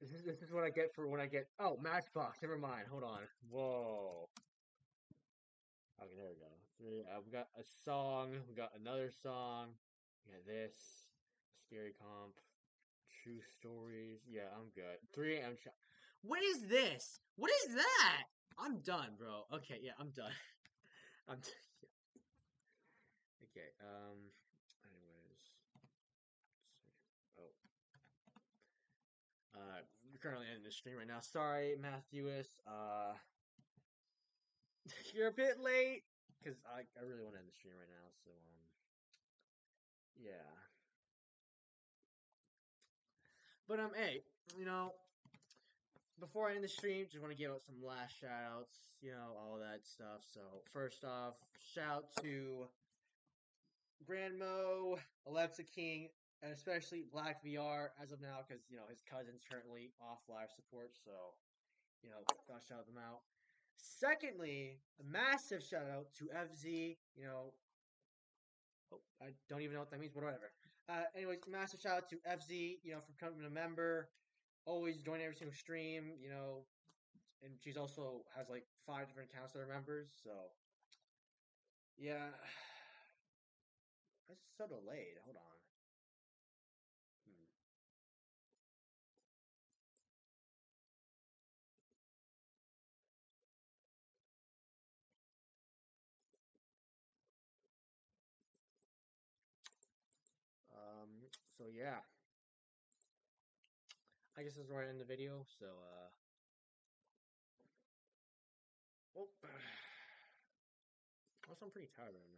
This is what I get for when I get. Oh, Matchbox. Never mind. Hold on. Whoa. Okay, there we go. We got a song. We got another song. We got this. Scary comp. True stories. Yeah, I'm good. 3 AM. What is this? What is that? I'm done, bro. Okay, yeah, I'm done. I'm done. Okay, anyways. Oh. We're currently ending the stream right now. Sorry, Matthewis. You're a bit late. Because I really want to end the stream right now, so, yeah. But, hey, you know, before I end the stream, just want to give out some last shout-outs, you know, all that stuff. So, first off, shout to Grandmo, Alexa King, and especially Black VR as of now, because, you know, his cousin's currently off live support, so, you know, gotta shout them out. Secondly, a massive shout-out to FZ, you know, I don't even know what that means, but whatever. Anyways, massive shout out to FZ, you know, for becoming a member. Always join every single stream, you know. And she's also has like 5 different accounts that are members, so yeah. This is so delayed. Hold on. So yeah. I guess this is where I end the video, so also I'm pretty tired right now.